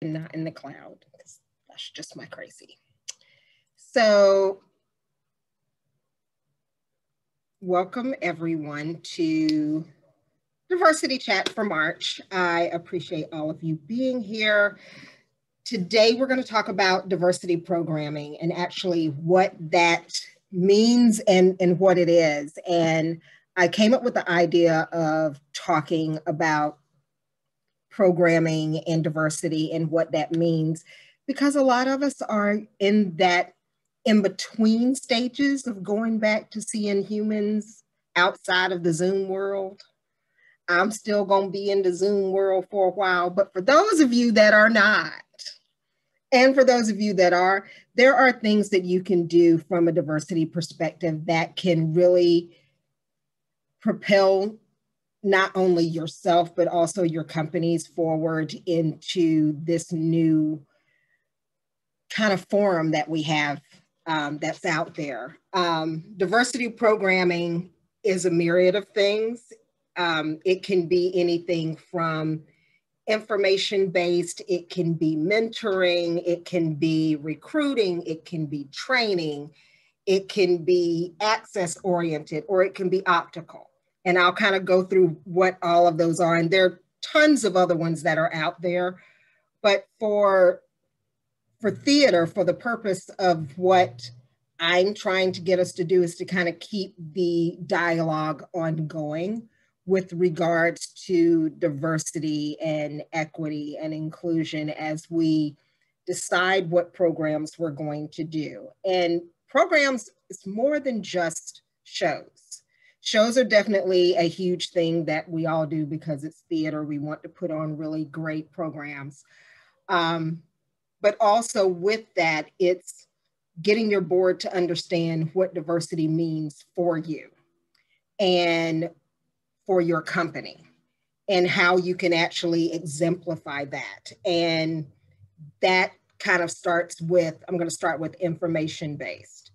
and not in the cloud. That's just my crazy. So welcome everyone to Diversity Chat for March. I appreciate all of you being here. Today we're going to talk about diversity programming and actually what that means and what it is. And I came up with the idea of talking about programming and diversity and what that means, because a lot of us are in that in-between stages of going back to seeing humans outside of the Zoom world. I'm still going to be in the Zoom world for a while, but for those of you that are not, and for those of you that are, there are things that you can do from a diversity perspective that can really propel not only yourself, but also your companies forward into this new kind of forum that we have that's out there. Diversity programming is a myriad of things. It can be anything from information-based, it can be mentoring, it can be recruiting, it can be training, it can be access-oriented, or it can be optical. And I'll kind of go through what all of those are. And there are tons of other ones that are out there. But for theater, for the purpose of what I'm trying to get us to do is to kind of keep the dialogue ongoing with regards to diversity and equity and inclusion as we decide what programs we're going to do. And programs is more than just shows. Shows are definitely a huge thing that we all do because it's theater. We want to put on really great programs. But also with that, it's getting your board to understand what diversity means for you and for your company and how you can actually exemplify that. And that kind of starts with, I'm going to start with information-based.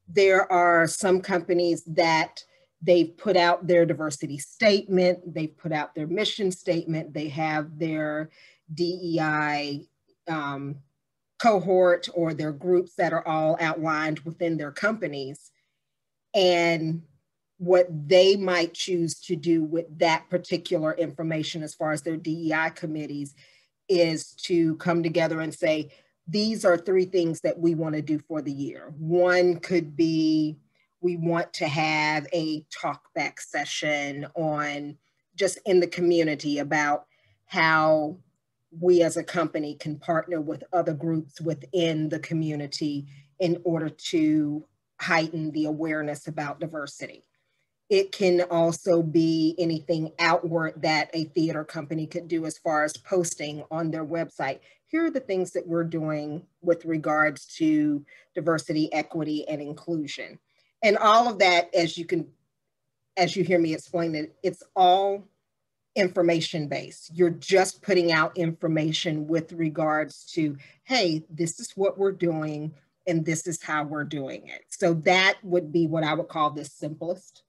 There are some companies that they've put out their diversity statement, they've put out their mission statement, they have their DEI cohort or their groups that are all outlined within their companies. And what they might choose to do with that particular information as far as their DEI committees is to come together and say, these are 3 things that we want to do for the year. One could be, we want to have a talk back session on just in the community about how we as a company can partner with other groups within the community in order to heighten the awareness about diversity. It can also be anything outward that a theater company could do as far as posting on their website. Here are the things that we're doing with regards to diversity, equity, and inclusion. And all of that, as you hear me explain it, it's all information-based. You're just putting out information with regards to, hey, this is what we're doing, and this is how we're doing it. So that would be what I would call the simplest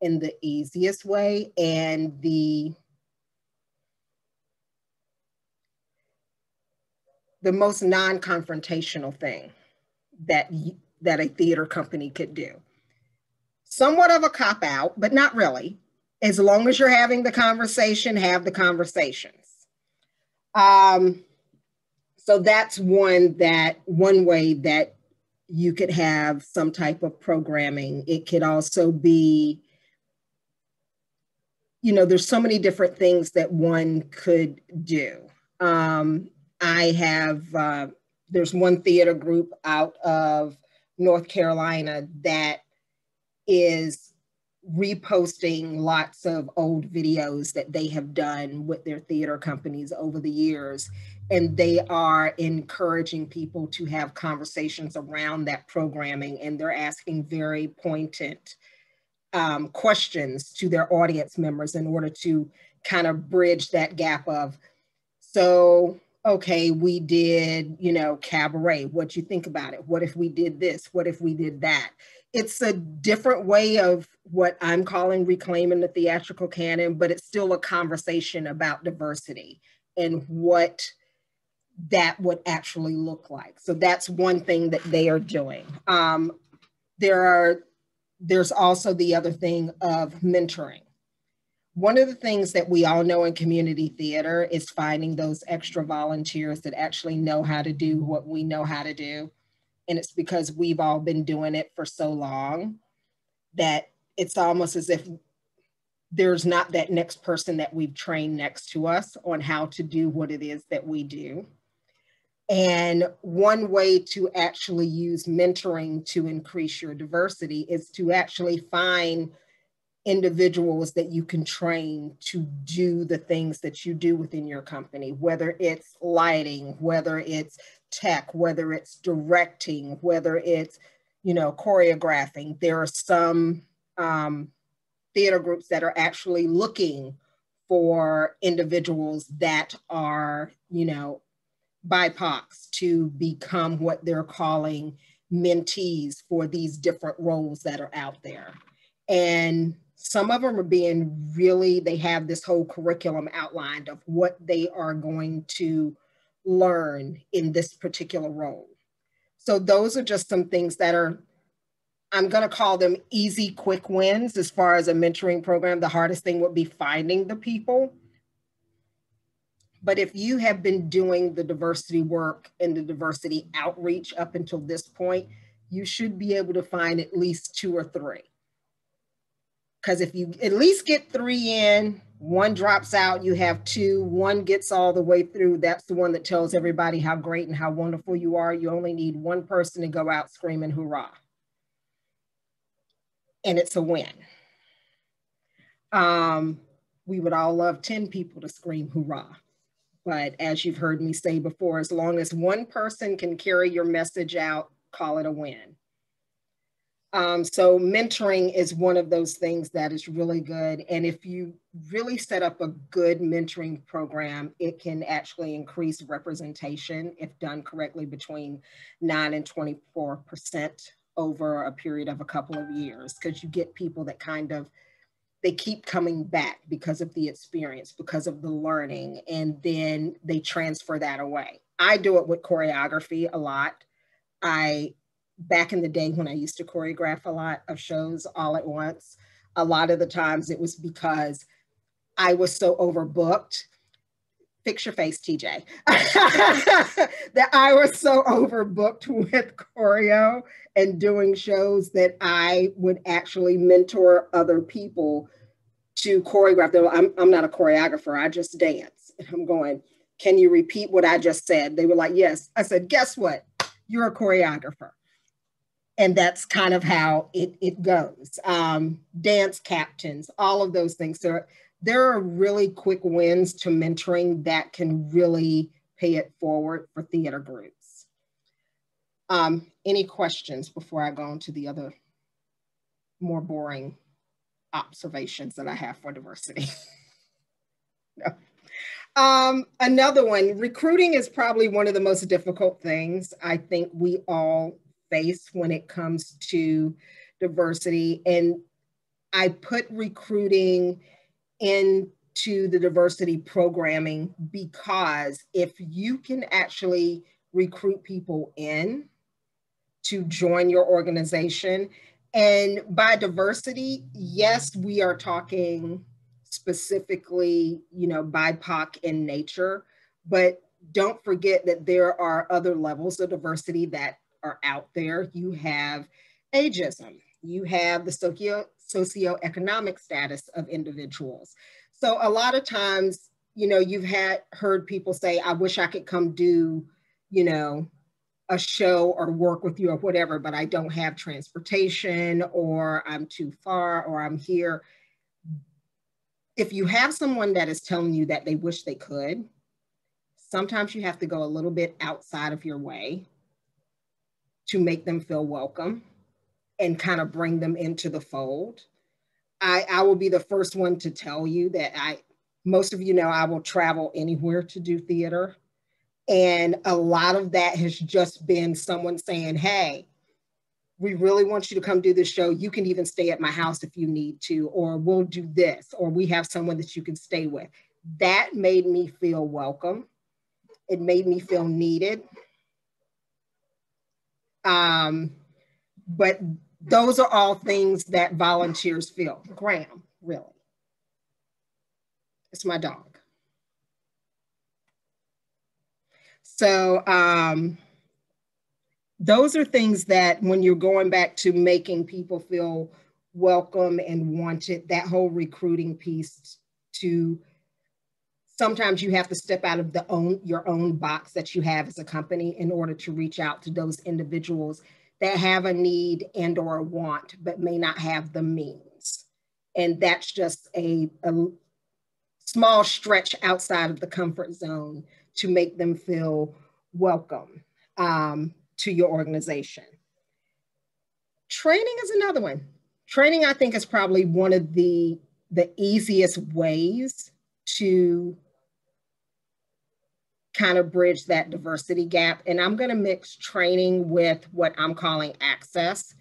and the easiest way, and the most non-confrontational thing that a theater company could do. Somewhat of a cop-out, but not really. As long as you're having the conversation, have the conversations. So that's one way that you could have some type of programming. It could also be, there's so many different things that one could do. There's one theater group out of North Carolina that is reposting lots of old videos that they have done with their theater companies over the years. And they are encouraging people to have conversations around that programming. And they're asking very pointed questions to their audience members in order to kind of bridge that gap of, so, okay, we did, cabaret. What do you think about it? What if we did this? What if we did that? It's a different way of what I'm calling reclaiming the theatrical canon, but it's still a conversation about diversity and what that would actually look like. So that's one thing that they are doing. There's also the other thing of mentoring. One of the things that we all know in community theater is finding those extra volunteers that actually know how to do what we know how to do. And it's because we've all been doing it for so long that it's almost as if there's not that next person that we've trained next to us on how to do what it is that we do. And one way to actually use mentoring to increase your diversity is to actually find individuals that you can train to do the things that you do within your company, whether it's lighting, whether it's tech, whether it's directing, whether it's, choreographing. There are some theater groups that are actually looking for individuals that are, BIPOCs to become what they're calling mentees for these different roles that are out there. And some of them are being really, they have this whole curriculum outlined of what they are going to learn in this particular role. So those are just some things that are, I'm going to call them easy, quick wins as far as a mentoring program. The hardest thing would be finding the people. But if you have been doing the diversity work and the diversity outreach up until this point, you should be able to find at least 2 or 3. Because if you at least get 3 in, 1 drops out, you have 2, 1 gets all the way through, that's the one that tells everybody how great and how wonderful you are. You only need 1 person to go out screaming hurrah. And it's a win. We would all love 10 people to scream hurrah. But as you've heard me say before, as long as 1 person can carry your message out, call it a win. So mentoring is one of those things that is really good. And if you really set up a good mentoring program, it can actually increase representation if done correctly between 9 and 24% over a period of a couple of years, because you get people that they keep coming back because of the experience, because of the learning, and then they transfer that away. I do it with choreography a lot. Back in the day when I used to choreograph a lot of shows all at once, a lot of the times it was because I was so overbooked. Fix your face, TJ. That I was so overbooked with choreo and doing shows that I would actually mentor other people to choreograph them. I'm not a choreographer, I just dance. And I'm going, can you repeat what I just said? They were like, yes. I said, guess what? You're a choreographer. And that's kind of how it goes. Dance captains, all of those things. So there are really quick wins to mentoring that can really pay it forward for theater groups. Any questions before I go on to the other more boring observations that I have for diversity? No. Another one, recruiting is probably one of the most difficult things I think we all face when it comes to diversity. And I put recruiting into the diversity programming because if you can actually recruit people in to join your organization, and by diversity, yes, we are talking specifically, BIPOC in nature, but don't forget that there are other levels of diversity that are out there. You have ageism, you have the socioeconomic status of individuals. So a lot of times, you've heard people say, I wish I could come do, a show or work with you or whatever, but I don't have transportation, or I'm too far, or I'm here. If you have someone that is telling you that they wish they could, sometimes you have to go a little bit outside of your way to make them feel welcome and kind of bring them into the fold. I will be the first one to tell you that most of you know I will travel anywhere to do theater. And a lot of that has just been someone saying, hey, we really want you to come do this show. You can even stay at my house if you need to, or we'll do this, or we have someone that you can stay with. That made me feel welcome. It made me feel needed. But those are all things that volunteers feel. Graham, really. It's my dog. So those are things that when you're going back to making people feel welcome and wanted, that whole recruiting piece, to sometimes you have to step out of your own box that you have as a company in order to reach out to those individuals that have a need and or a want, but may not have the means. And that's just a small stretch outside of the comfort zone to make them feel welcome to your organization. Training is another one. Training, I think, is probably one of the easiest ways to kind of bridge that diversity gap. And I'm going to mix training with what I'm calling access.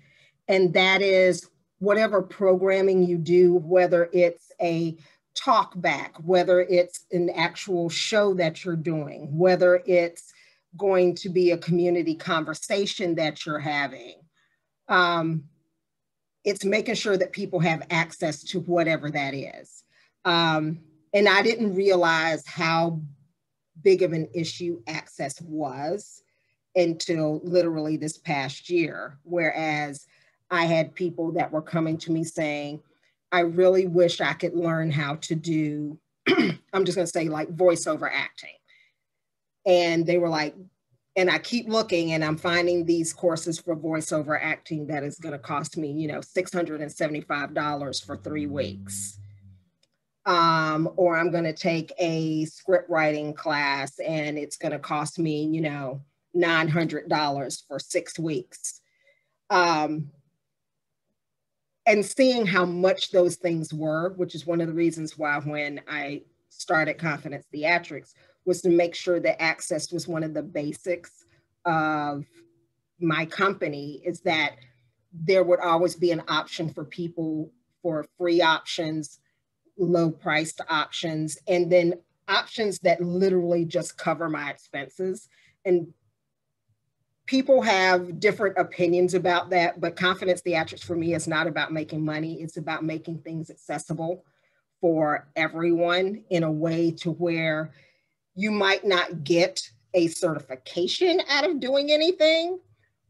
And that is whatever programming you do, whether it's a talk back, whether it's an actual show that you're doing, whether it's going to be a community conversation that you're having. It's making sure that people have access to whatever that is. And I didn't realize how big of an issue access was until literally this past year, whereas I had people that were coming to me saying, I really wish I could learn how to do, I'm just going to say like voiceover acting. And they were like, and I keep looking and I'm finding these courses for voiceover acting that is going to cost me, $675 for 3 weeks. Or I'm going to take a script writing class and it's going to cost me, $900 for 6 weeks. And seeing how much those things were, which is one of the reasons why when I started Confidence Theatrics, was to make sure that access was one of the basics of my company, is that there would always be an option for people for free options, low priced options, and then options that literally just cover my expenses. And people have different opinions about that, but Confidence Theatrics for me is not about making money. It's about making things accessible for everyone in a way to where you might not get a certification out of doing anything,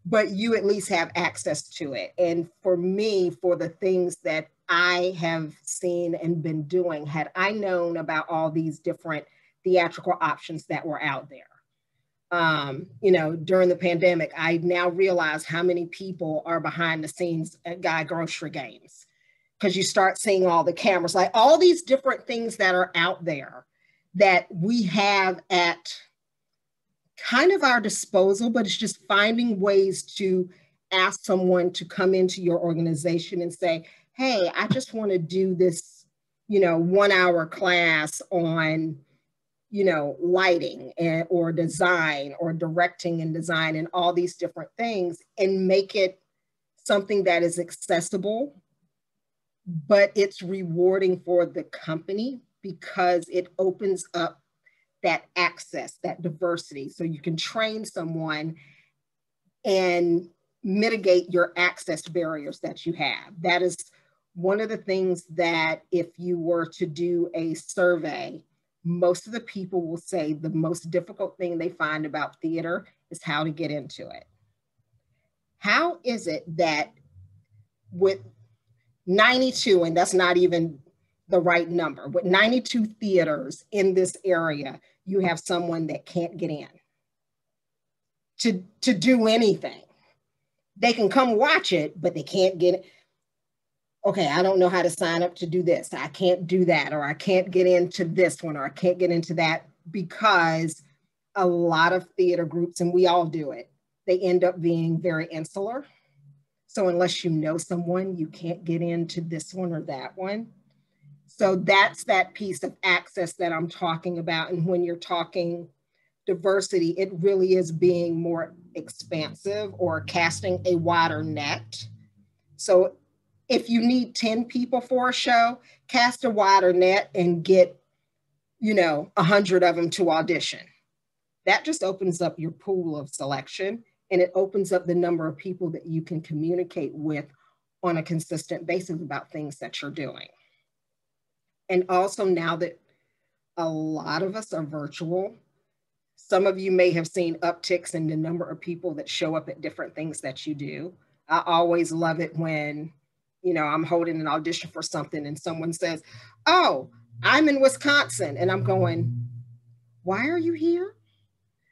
but you at least have access to it. And for me, for the things that I have seen and been doing, had I known about all these different theatrical options that were out there, during the pandemic, I now realize how many people are behind the scenes at Guy grocery games, because you start seeing all the cameras, like all these different things that are out there that we have at kind of our disposal, but it's just finding ways to ask someone to come into your organization and say, hey, I just want to do this, 1-hour class on, lighting or design or directing and design and all these different things, and make it something that is accessible, but it's rewarding for the company because it opens up that access, that diversity. So you can train someone and mitigate your access barriers that you have. That is one of the things that if you were to do a survey, most of the people will say the most difficult thing they find about theater is how to get into it. How is it that with 92, and that's not even the right number, with 92 theaters in this area, you have someone that can't get in to do anything? They can come watch it, but they can't get it. Okay, I don't know how to sign up to do this. I can't do that, or I can't get into this one, or I can't get into that, because a lot of theater groups, and we all do it, they end up being very insular. So unless you know someone, you can't get into this one or that one. So that's that piece of access that I'm talking about. And when you're talking diversity, it really is being more expansive or casting a wider net. So if you need 10 people for a show, cast a wider net and get, 100 of them to audition. that just opens up your pool of selection, and it opens up the number of people that you can communicate with on a consistent basis about things that you're doing. And also, now that a lot of us are virtual, some of you may have seen upticks in the number of people that show up at different things that you do. I always love it when, I'm holding an audition for something and someone says, "Oh, I'm in Wisconsin." And I'm going, "Why are you here?"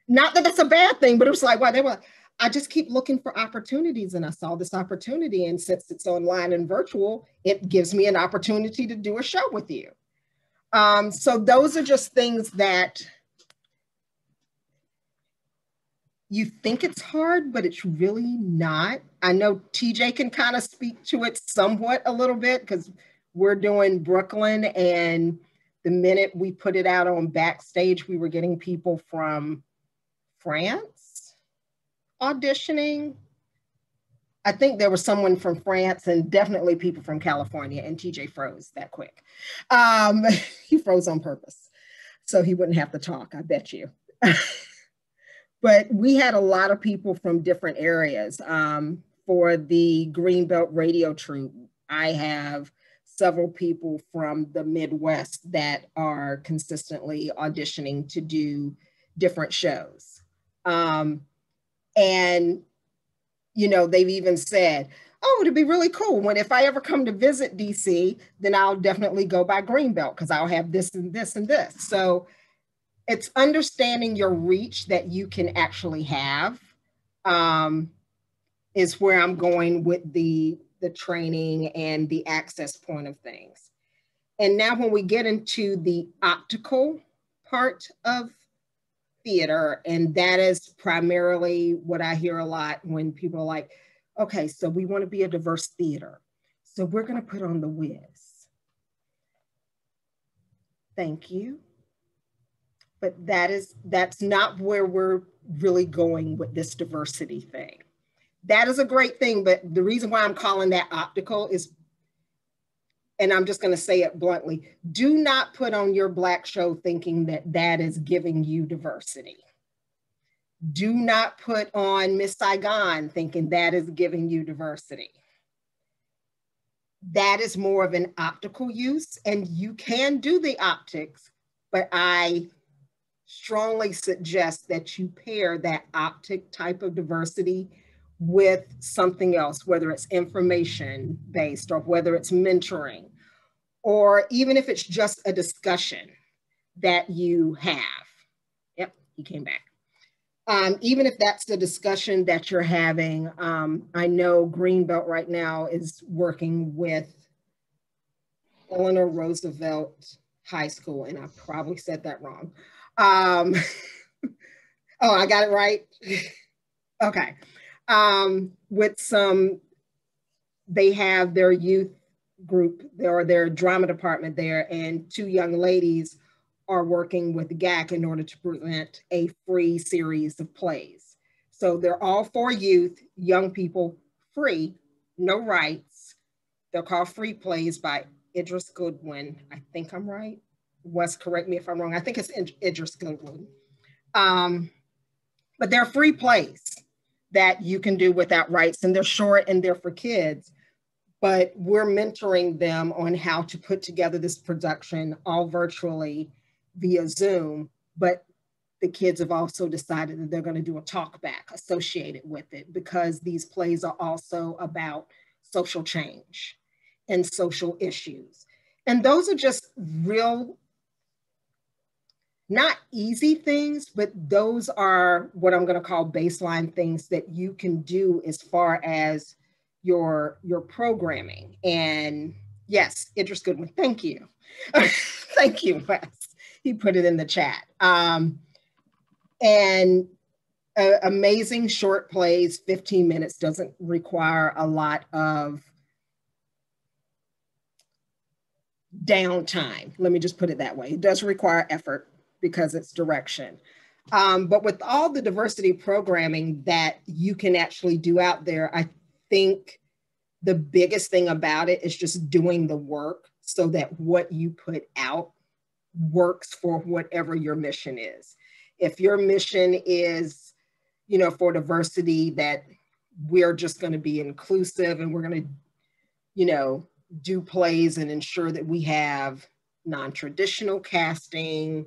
Not that that's a bad thing, but it was like, why they were, I just keep looking for opportunities, and I saw this opportunity. And since it's online and virtual, it gives me an opportunity to do a show with you. So those are just things that you think it's hard, but it's really not. I know TJ can kind of speak to it somewhat a little bit, because we're doing Brooklyn, and the minute we put it out on Backstage, we were getting people from France auditioning. I think there was someone from France, and definitely people from California, and TJ froze that quick. He froze on purpose so he wouldn't have to talk, I bet you. But we had a lot of people from different areas. For the Greenbelt Radio Troupe, I have several people from the Midwest that are consistently auditioning to do different shows. And, they've even said, "Oh, it'd be really cool when, if I ever come to visit DC, then I'll definitely go by Greenbelt, because I'll have this and this and this." So it's understanding your reach that you can actually have, is where I'm going with the training and the access point of things. And now when we get into the optical part of theater, and that is primarily what I hear a lot when people are like, "Okay, so we want to be a diverse theater, so we're going to put on the Wiz." Thank you. But that's not where we're really going with this diversity thing. That is a great thing, but the reason why I'm calling that optical is, and I'm just going to say it bluntly, do not put on your Black show thinking that that is giving you diversity. Do not put on Miss Saigon thinking that is giving you diversity. That is more of an optical use, and you can do the optics, but I strongly suggest that you pair that optic type of diversity with something else, whether it's information based or whether it's mentoring, or even if it's just a discussion that you have. Yep, he came back. Even if that's the discussion that you're having, I know Greenbelt right now is working with Eleanor Roosevelt High School, and I probably said that wrong. Oh, I got it right? Okay. They have their youth group or their drama department there, and two young ladies are working with GAC in order to present a free series of plays. So they're all for youth, young people, free, no rights. They're called Free Plays by Idris Goodwin. I think I'm right. Wes, correct me if I'm wrong. I think it's Idris Goodwin. But they're free plays that you can do without rights, and they're short and they're for kids. But we're mentoring them on how to put together this production all virtually via Zoom. But the kids have also decided that they're going to do a talk back associated with it, because these plays are also about social change and social issues. And those are just real, not easy things, but those are what I'm going to call baseline things that you can do as far as your programming. And yes, Idris Goodwin, thank you. Thank you, Wes. He put it in the chat. And amazing short plays, 15 minutes, doesn't require a lot of downtime. Let me just put it that way. It does require effort because it's direction. But with all the diversity programming that you can actually do out there, I think the biggest thing about it is just doing the work so that what you put out works for whatever your mission is. If your mission is, you know, for diversity, that we're just going to be inclusive and we're going to, you know, do plays and ensure that we have non-traditional casting,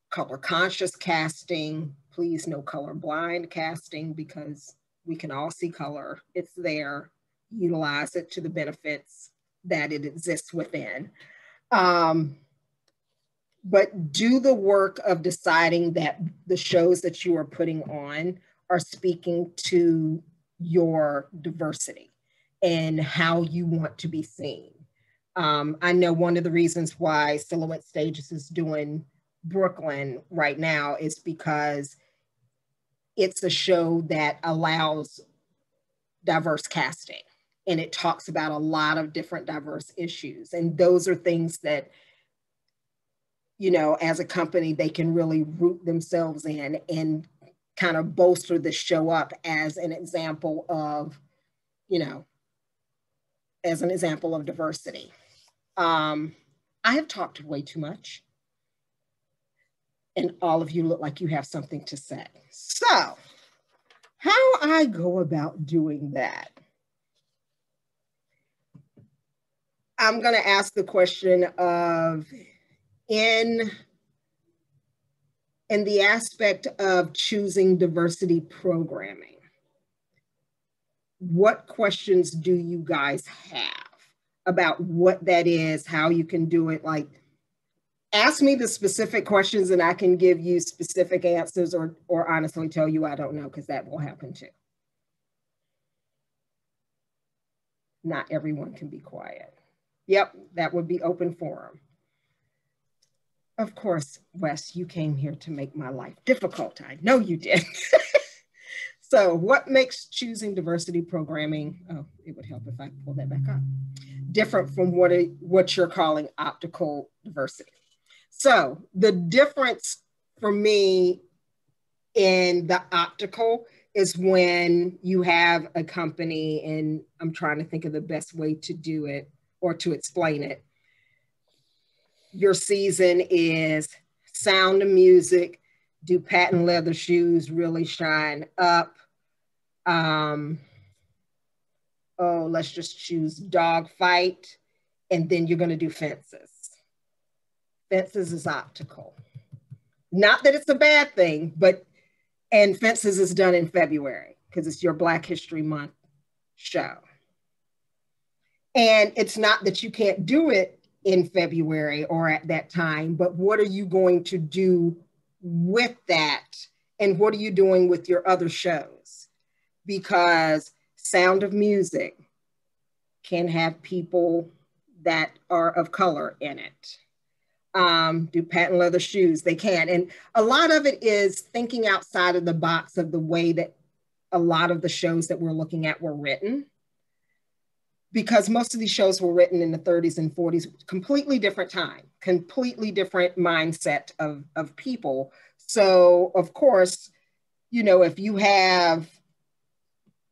color conscious casting, please no colorblind casting, because we can all see color. It's there. Utilize it to the benefits that it exists within. But do the work of deciding that the shows that you are putting on are speaking to your diversity and how you want to be seen. I know one of the reasons why Silhouette Stages is doing Brooklyn right now is because it's a show that allows diverse casting, and it talks about a lot of different diverse issues. And those are things that, you know, as a company, they can really root themselves in and kind of bolster the show up as an example of, you know, as an example of diversity. I have talked way too much, and all of you look like you have something to say. So, how I go about doing that? I'm going to ask the question of, in the aspect of choosing diversity programming, what questions do you guys have about what that is, how you can do it? Like, ask me the specific questions and I can give you specific answers, or honestly tell you I don't know, because that will happen too. Not everyone can be quiet. Yep, that would be open forum. Of course, Wes, you came here to make my life difficult. I know you did. So what makes choosing diversity programming, oh, it would help if I pull that back up, different from what you're calling optical diversity? So the difference for me in the optical is when you have a company, and I'm trying to think of the best way to do it or to explain it. Your season is Sound of Music, do patent leather shoes really shine up? Let's just choose Dogfight, and then you're going to do Fences. Fences is optical. Not that it's a bad thing, and Fences is done in February because it's your Black History Month show. And it's not that you can't do it in February or at that time, but what are you going to do with that? And what are you doing with your other shows? Because Sound of Music can have people that are of color in it. Do patent leather shoes, they can. And a lot of it is thinking outside of the box of the way that a lot of the shows that we're looking at were written. Because most of these shows were written in the 30s and 40s, completely different time, completely different mindset of people. So of course, you know, if you have,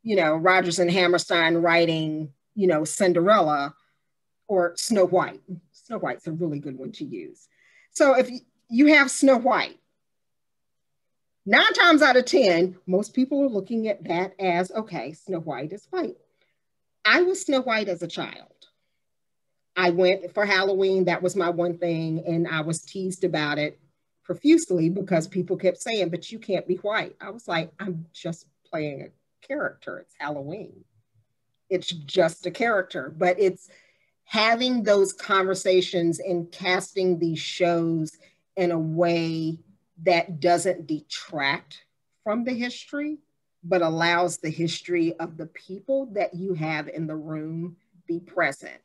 you know, Rodgers and Hammerstein writing, you know, Cinderella or Snow White. Snow White's a really good one to use. So if you have Snow White, 9 times out of 10, most people are looking at that as, okay, Snow White is white. I was Snow White as a child. I went for Halloween, that was my one thing, and I was teased about it profusely because people kept saying, but you can't be white. I was like, I'm just playing a character. It's Halloween. It's just a character, but it's having those conversations and casting these shows in a way that doesn't detract from the history, but allows the history of the people that you have in the room be present.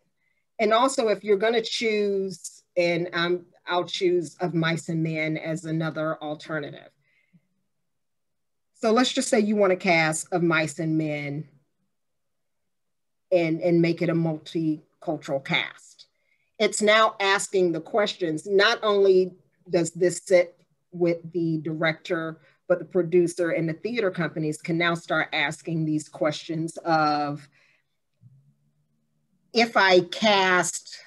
And also, if you're going to choose, and I'll choose Of Mice and Men as another alternative. So let's just say you want to cast Of Mice and Men and make it a multicultural cast. It's now asking the questions, not only does this sit with the director, but the producer and the theater companies can now start asking these questions of, if I cast,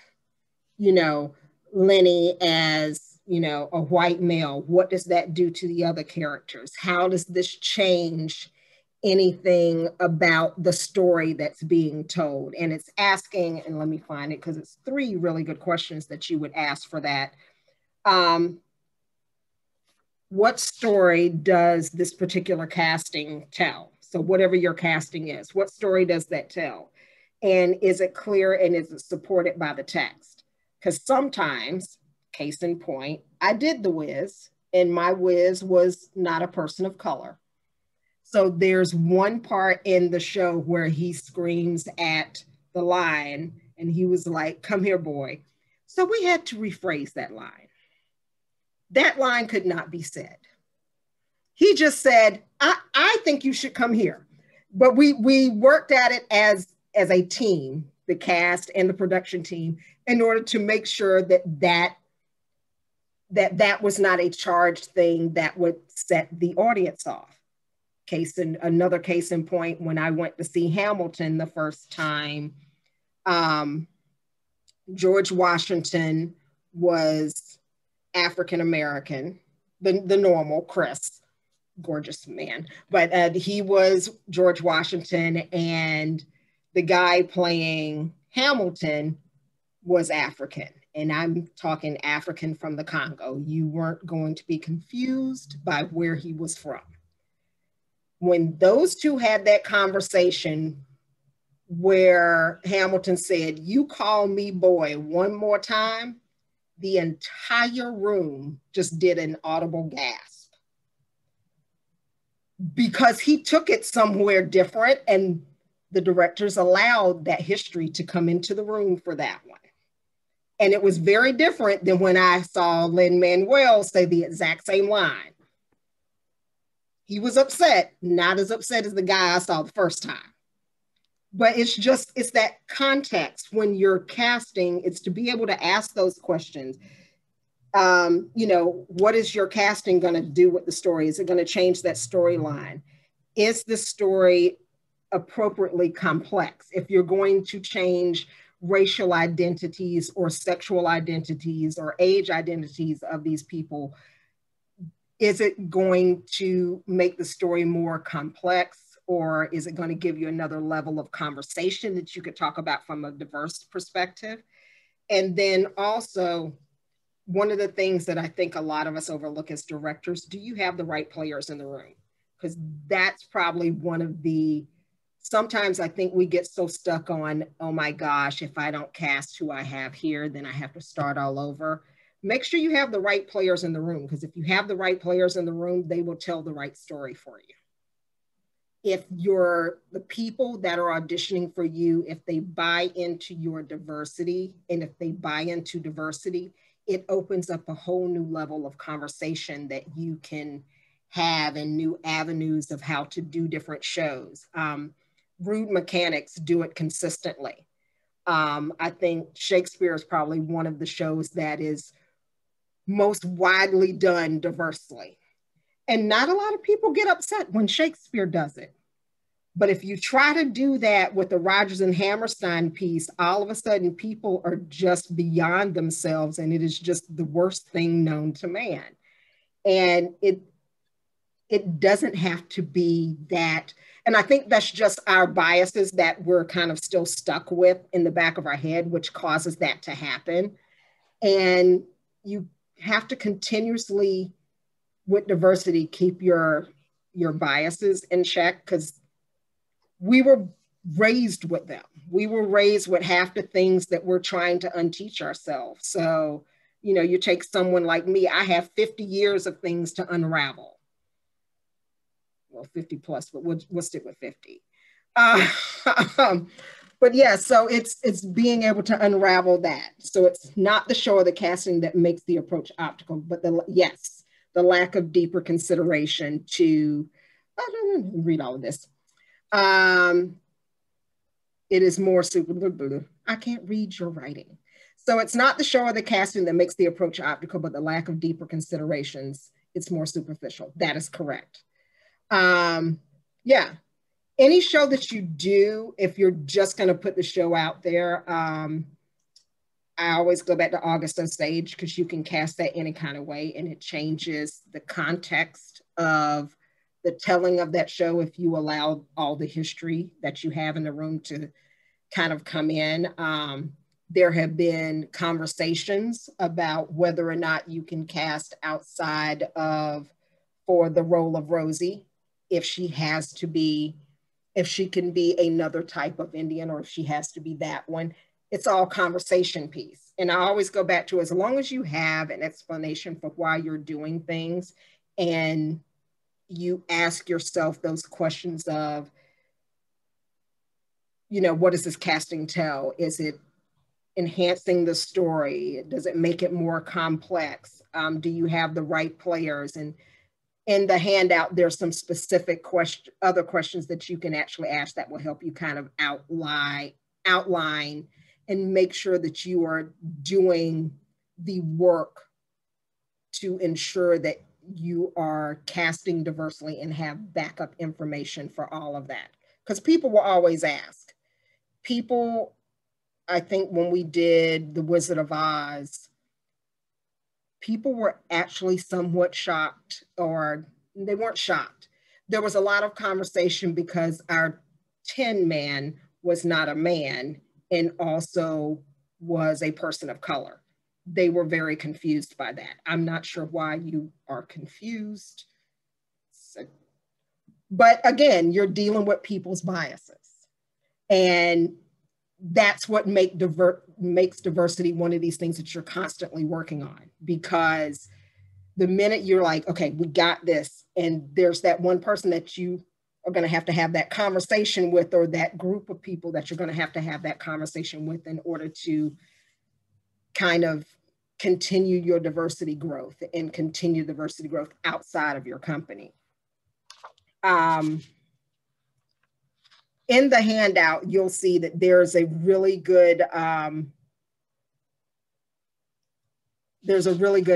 you know, Lenny as you know, a white male, what does that do to the other characters? How does this change anything about the story that's being told? And it's asking, and let me find it because it's 3 really good questions that you would ask for that. What story does this particular casting tell? So whatever your casting is, what story does that tell? And is it clear and is it supported by the text? Because sometimes, case in point, I did the Wiz and my Wiz was not a person of color. So there's one part in the show where he screams at the lion and he was like, "Come here, boy." So we had to rephrase that line. That line could not be said. He just said, I think you should come here. But we worked at it as a team, the cast and the production team, in order to make sure that was not a charged thing that would set the audience off. Another case in point, when I went to see Hamilton the first time, George Washington was African American, the normal Chris, gorgeous man, but he was George Washington, and the guy playing Hamilton was African. And I'm talking African from the Congo. You weren't going to be confused by where he was from. When those two had that conversation where Hamilton said, "You call me boy one more time," the entire room just did an audible gasp. Because he took it somewhere different, and the directors allowed that history to come into the room for that one. And it was very different than when I saw Lin-Manuel say the exact same line. He was upset, not as upset as the guy I saw the first time. But it's that context when you're casting, it's to be able to ask those questions. You know, what is your casting going to do with the story? Is it going to change that storyline? Is the story appropriately complex? If you're going to change racial identities or sexual identities or age identities of these people, is it going to make the story more complex, or is it going to give you another level of conversation that you could talk about from a diverse perspective? And then also, one of the things that I think a lot of us overlook as directors, do you have the right players in the room? Because that's probably one of the, sometimes I think we get so stuck on, oh my gosh, if I don't cast who I have here, then I have to start all over. Make sure you have the right players in the room, because if you have the right players in the room, they will tell the right story for you. If the people that are auditioning for you, if they buy into your diversity, and if they buy into diversity, it opens up a whole new level of conversation that you can have and new avenues of how to do different shows. Rude Mechanics do it consistently. I think Shakespeare is probably one of the shows that is most widely done diversely. And not a lot of people get upset when Shakespeare does it. But if you try to do that with the Rodgers and Hammerstein piece, all of a sudden people are just beyond themselves, and it is just the worst thing known to man. And it doesn't have to be that. And I think that's just our biases that we're kind of still stuck with in the back of our head, which causes that to happen. And you have to continuously, with diversity, keep your biases in check, because we were raised with them. We were raised with half the things that we're trying to unteach ourselves. So, you know, you take someone like me, I have 50 years of things to unravel. Well, 50 plus, but we'll stick with 50. But yeah, so it's being able to unravel that. So it's not the show or the casting that makes the approach optical, but the lack of deeper consideration to, read all of this. It is more super, I can't read your writing. So it's not the show or the casting that makes the approach optical, but the lack of deeper considerations, it's more superficial. That is correct. Yeah, any show that you do, if you're just going to put the show out there, I always go back to August on Stage because you can cast that any kind of way and it changes the context of the telling of that show if you allow all the history that you have in the room to kind of come in. There have been conversations about whether or not you can cast outside of for the role of Rosie, if she has to be, if she can be another type of Indian or if she has to be that one. It's all conversation piece. And I always go back to as long as you have an explanation for why you're doing things and you ask yourself those questions of, you know, what does this casting tell? Is it enhancing the story? Does it make it more complex? Do you have the right players? And in the handout, there's some specific other questions that you can actually ask that will help you kind of outline and make sure that you are doing the work to ensure that you are casting diversely and have backup information for all of that. Because people will always ask. People, I think when we did The Wizard of Oz, people were actually somewhat shocked, or they weren't shocked. There was a lot of conversation because our Tin Man was not a man and also was a person of color. They were very confused by that. I'm not sure why you are confused. So, but again, you're dealing with people's biases. And that's what makes diversity one of these things that you're constantly working on, because the minute you're like, okay, we got this, and there's that one person that you are going to have that conversation with, or that group of people that you're going to have that conversation with in order to kind of continue your diversity growth and continue diversity growth outside of your company. In the handout, you'll see that there's a really good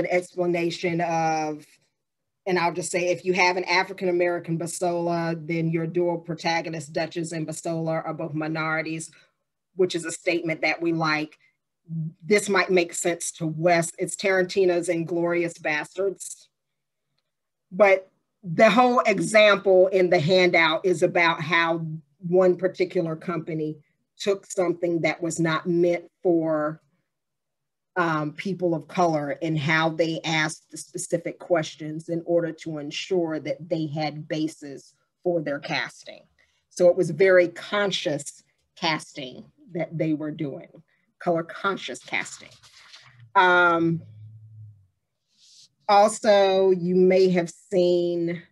explanation of, and I'll just say, if you have an African-American Basola, then your dual protagonist, Duchess and Basola, are both minorities, which is a statement that we like. This might make sense to Wes. It's Tarantino's Inglourious Bastards. But the whole example in the handout is about how one particular company took something that was not meant for people of color and how they asked the specific questions in order to ensure that they had basis for their casting. So it was very conscious casting that they were doing, color conscious casting. Also, you may have seen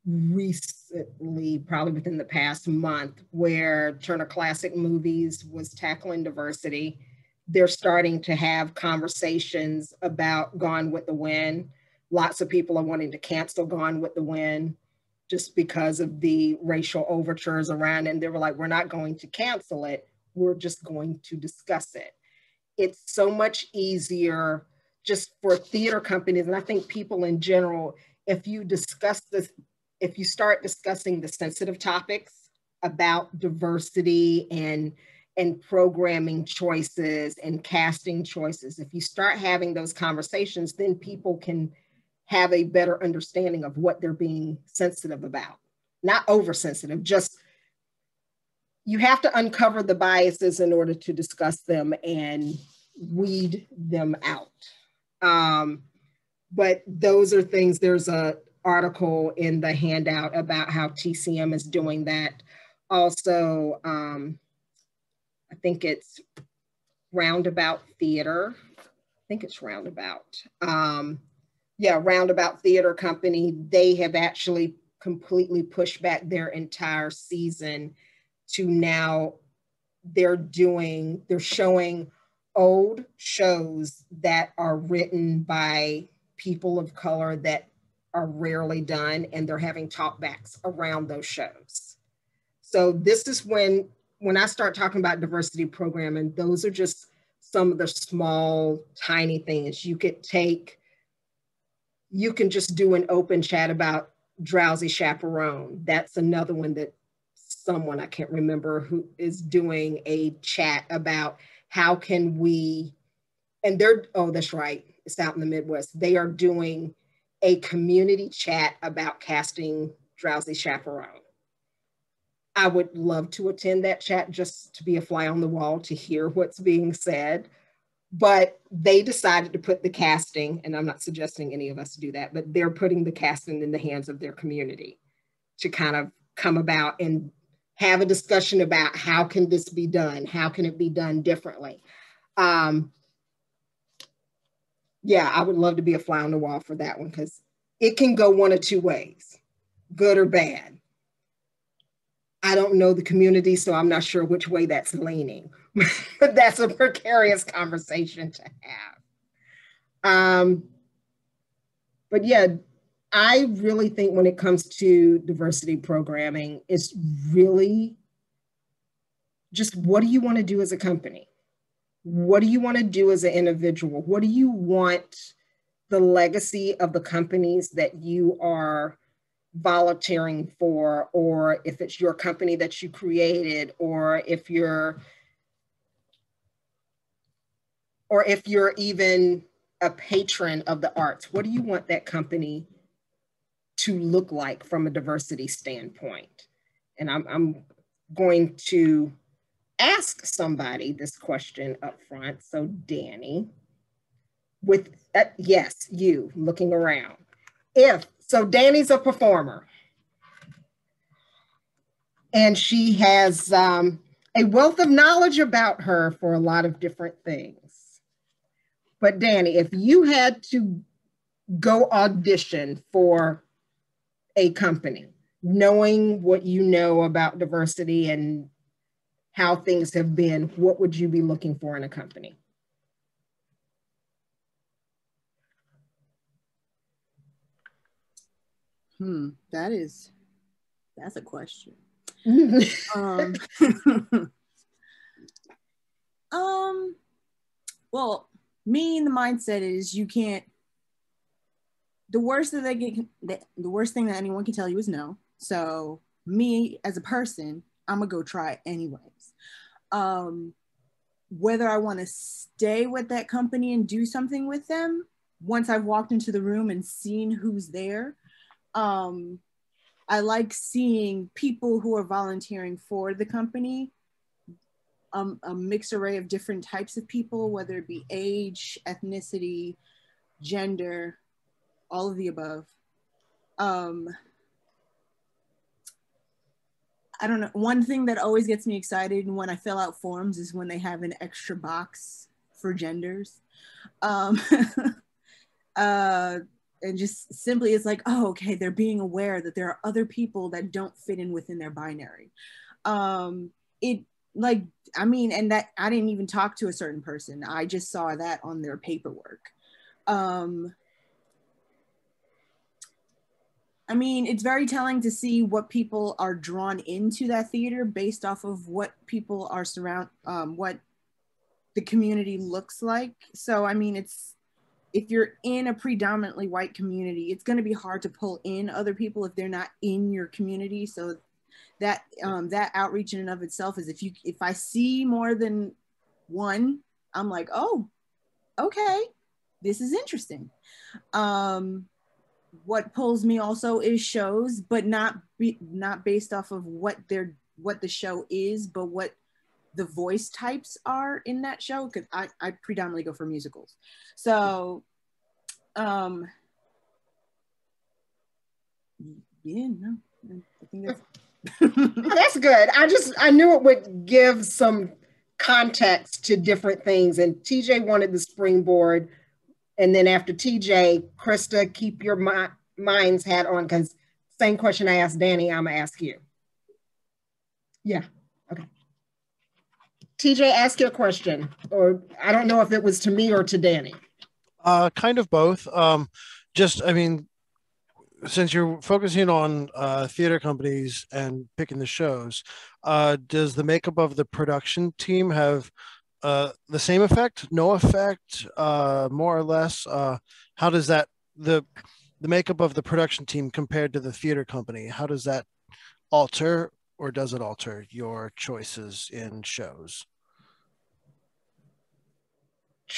recently, probably within the past month, where Turner Classic Movies was tackling diversity. They're starting to have conversations about Gone with the Wind. Lots of people are wanting to cancel Gone with the Wind just because of the racial overtures around it. And they were like, we're not going to cancel it. We're just going to discuss it. It's so much easier just for theater companies, and I think people in general, if you discuss this, if you start discussing the sensitive topics about diversity and programming choices and casting choices, if you start having those conversations, then people can have a better understanding of what they're being sensitive about. Not oversensitive, just you have to uncover the biases in order to discuss them and weed them out. But those are things, there's an article in the handout about how TCM is doing that. Also, I think it's Roundabout Theater. I think it's Roundabout. Roundabout Theater Company. They have actually completely pushed back their entire season to now they're showing old shows that are written by people of color that are rarely done, and they're having talkbacks around those shows. So this is when I start talking about diversity programming, those are just some of the small, tiny things. You can just do an open chat about Drowsy Chaperone. That's another one that someone, I can't remember, who is doing a chat about how can we, and oh, that's right, it's out in the Midwest. They are doing a community chat about casting Drowsy Chaperone. I would love to attend that chat just to be a fly on the wall to hear what's being said. But they decided to put the casting, and I'm not suggesting any of us do that, but they're putting the casting in the hands of their community to kind of come about and have a discussion about how can this be done? How can it be done differently? Yeah, I would love to be a fly on the wall for that one because it can go one of two ways, good or bad. I don't know the community, so I'm not sure which way that's leaning. But that's a precarious conversation to have. But yeah, I really think when it comes to diversity programming, it's really just what do you want to do as a company? What do you want to do as an individual? What do you want the legacy of the companies that you are volunteering for, or if it's your company that you created, or if you're even a patron of the arts, what do you want that company to look like from a diversity standpoint? And I'm going to ask somebody this question up front. So Danny, with, yes, you looking around. So Danny's a performer and she has a wealth of knowledge about her for a lot of different things. But Danny, if you had to go audition for a company, knowing what you know about diversity and how things have been, what would you be looking for in a company? That's a question. Well, me, the mindset is you can't, the worst thing that anyone can tell you is no. So me as a person, I'm gonna go try it anyways. Whether I want to stay with that company and do something with them, once I've walked into the room and seen who's there, I like seeing people who are volunteering for the company, a mixed array of different types of people, whether it be age, ethnicity, gender, all of the above. I don't know. One thing that always gets me excited when I fill out forms is when they have an extra box for genders. And just simply it's like, oh, okay, they're being aware that there are other people that don't fit in within their binary. And that I didn't even talk to a certain person. I just saw that on their paperwork. It's very telling to see what people are drawn into that theater based off of what people are what the community looks like. So, if you're in a predominantly white community, it's going to be hard to pull in other people if they're not in your community. So that outreach in and of itself is if I see more than one, I'm like, oh, okay, this is interesting. What pulls me also is shows, but not based off of what the show is, but what the voice types are in that show, because I predominantly go for musicals. So I think that's that's good. I knew it would give some context to different things, and TJ wanted the springboard, and then after TJ, Krista, keep your mind's hat on, because same question I asked Danny, I'm gonna ask you. Yeah, okay. TJ, ask your question, or I don't know if it was to me or to Danny. Kind of both. Since you're focusing on theater companies and picking the shows, does the makeup of the production team have the same effect, no effect, more or less? How does the makeup of the production team compared to the theater company, how does that alter, or does it alter your choices in shows?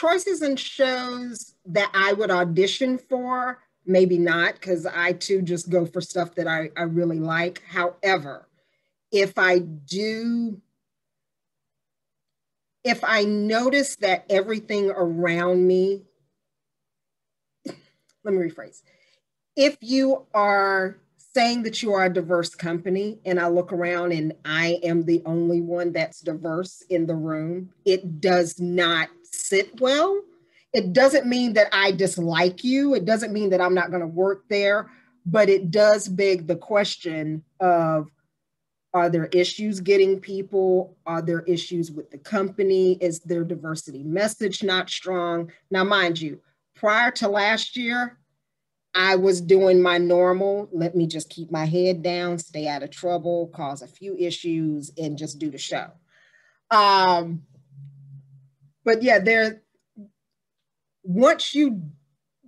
choices and shows that I would audition for, maybe not, because I too just go for stuff that I really like. However, if I notice that everything around me, let me rephrase. If you are saying that you are a diverse company and I look around and I am the only one that's diverse in the room, it does not sit well. It doesn't mean that I dislike you. It doesn't mean that I'm not going to work there, but it does beg the question of, are there issues getting people? Are there issues with the company? Is their diversity message not strong? Now, mind you, prior to last year, I was doing my normal, let me just keep my head down, stay out of trouble, cause a few issues, and just do the show. But yeah, once you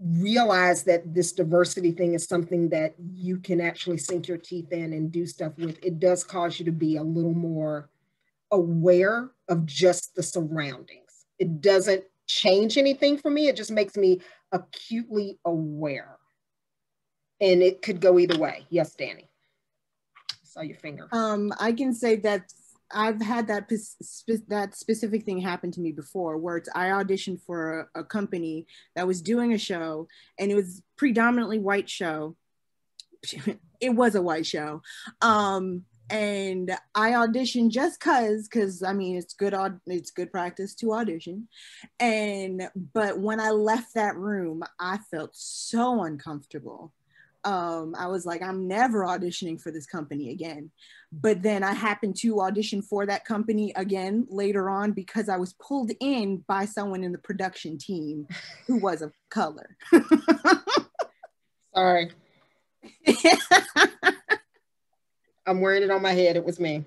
realize that this diversity thing is something that you can actually sink your teeth in and do stuff with, it does cause you to be a little more aware of just the surroundings. It doesn't change anything for me. It just makes me acutely aware. And it could go either way. Yes, Danny. I saw your finger. I can say that I've had that specific thing happen to me before, where I auditioned for a company that was doing a show, and it was predominantly white show. It was a white show. And I auditioned just because I mean, it's good practice to audition. But when I left that room, I felt so uncomfortable. I was like, I'm never auditioning for this company again. But then I happened to audition for that company again later on because I was pulled in by someone in the production team who was of color. Sorry. I'm wearing it on my head. It was me.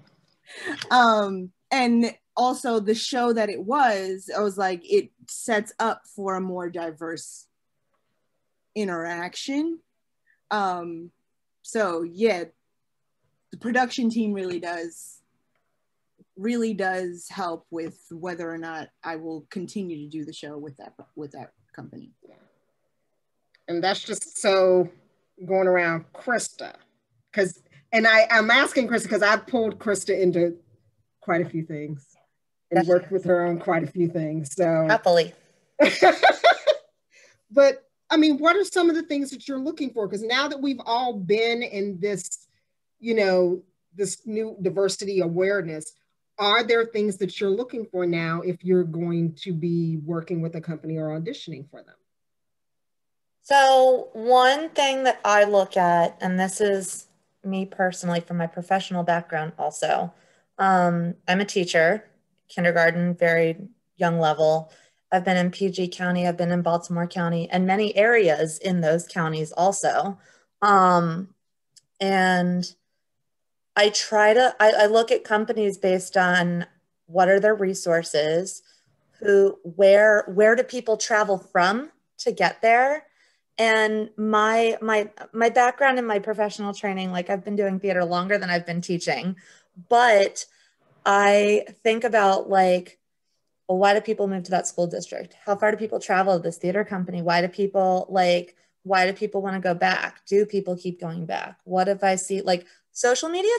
And also the show that I was like, it sets up for a more diverse interaction. So yeah, the production team really does help with whether or not I will continue to do the show with that company. Yeah. And that's just so going around Krista, I'm asking Krista because I pulled Krista into quite a few things and worked with her on quite a few things. So happily. But I mean, what are some of the things that you're looking for? Because now that we've all been in this, this new diversity awareness, are there things that you're looking for now if you're going to be working with a company or auditioning for them? So one thing that I look at, and this is me personally from my professional background also, I'm a teacher, kindergarten, very young level. I've been in PG County, I've been in Baltimore County, and many areas in those counties also. And I look at companies based on what are their resources, where do people travel from to get there? And my background and my professional training, like I've been doing theater longer than I've been teaching, but I think about like, well, why do people move to that school district? How far do people travel to this theater company? Why do people want to go back? Do people keep going back? What if I see like social media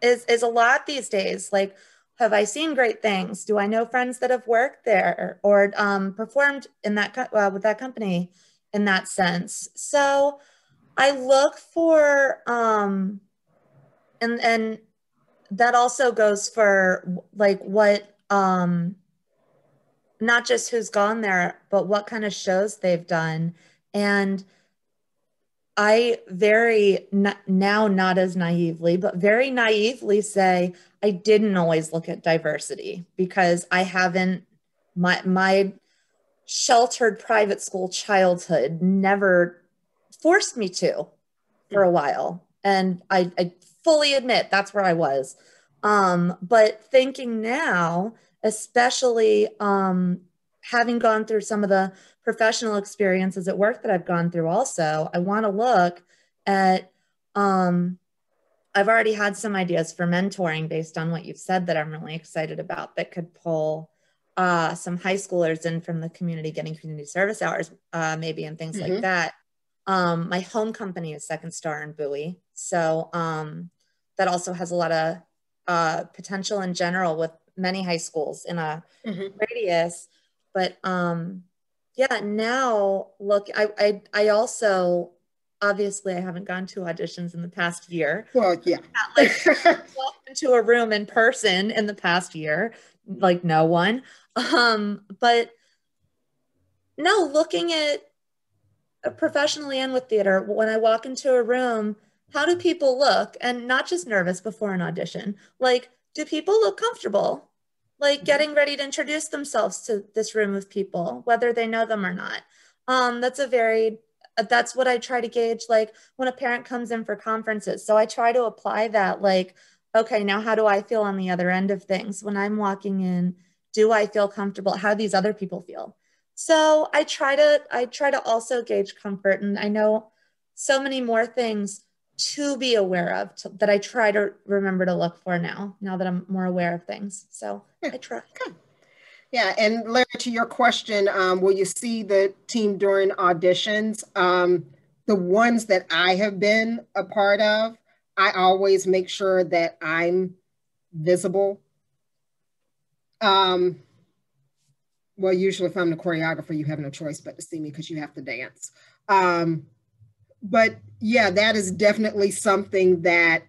is a lot these days. Like, have I seen great things? Do I know friends that have worked there or performed in that with that company in that sense? So I look for and that also goes for like what not just who's gone there, but what kind of shows they've done. And I not as naively, but very naively say, I didn't always look at diversity because I haven't, my sheltered private school childhood never forced me to for a while. And I fully admit that's where I was. But thinking now, especially having gone through some of the professional experiences at work that I've gone through also, I want to look at, I've already had some ideas for mentoring based on what you've said that I'm really excited about that could pull some high schoolers in from the community getting community service hours, maybe, and things like that. My home company is Second Star in Bowie. So that also has a lot of potential in general with many high schools in a radius. But yeah, now look, I also, obviously I haven't gone to auditions in the past year. Well, yeah. Like walked into a room in person in the past year, like no one. But no, looking at professionally and with theater, when I walk into a room, how do people look? And not just nervous before an audition. Like, do people look comfortable? Like getting ready to introduce themselves to this room of people, whether they know them or not. That's what I try to gauge, like when a parent comes in for conferences. So I try to apply that, like, okay, now how do I feel on the other end of things? When I'm walking in, do I feel comfortable? How do these other people feel? So I try to also gauge comfort, and I know so many more things to be aware of that I try to remember to look for now that I'm more aware of things. So I try. Okay. Yeah, and Larry, to your question, will you see the team during auditions? The ones that I have been a part of, I always make sure that I'm visible. Well, usually if I'm the choreographer, you have no choice but to see me because you have to dance. But yeah, that is definitely something that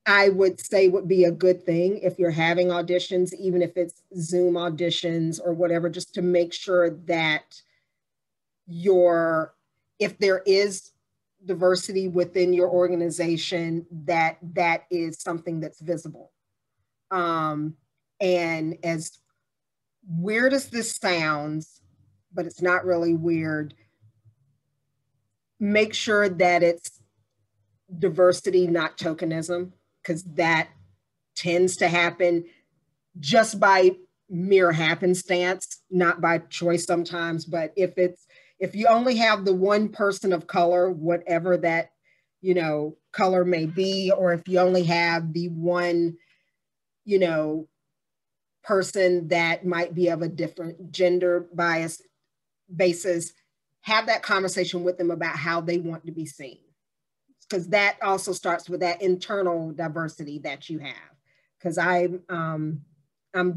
I would say would be a good thing if you're having auditions, even if it's Zoom auditions or whatever, just to make sure that if there is diversity within your organization, that is something that's visible. And as weird as this sounds, but it's not really weird, make sure that it's diversity, not tokenism, because that tends to happen just by mere happenstance, not by choice sometimes. But if you only have the one person of color, whatever that, color may be, or if you only have the one, person that might be of a different gender bias basis, have that conversation with them about how they want to be seen. Because that also starts with that internal diversity that you have. Because I'm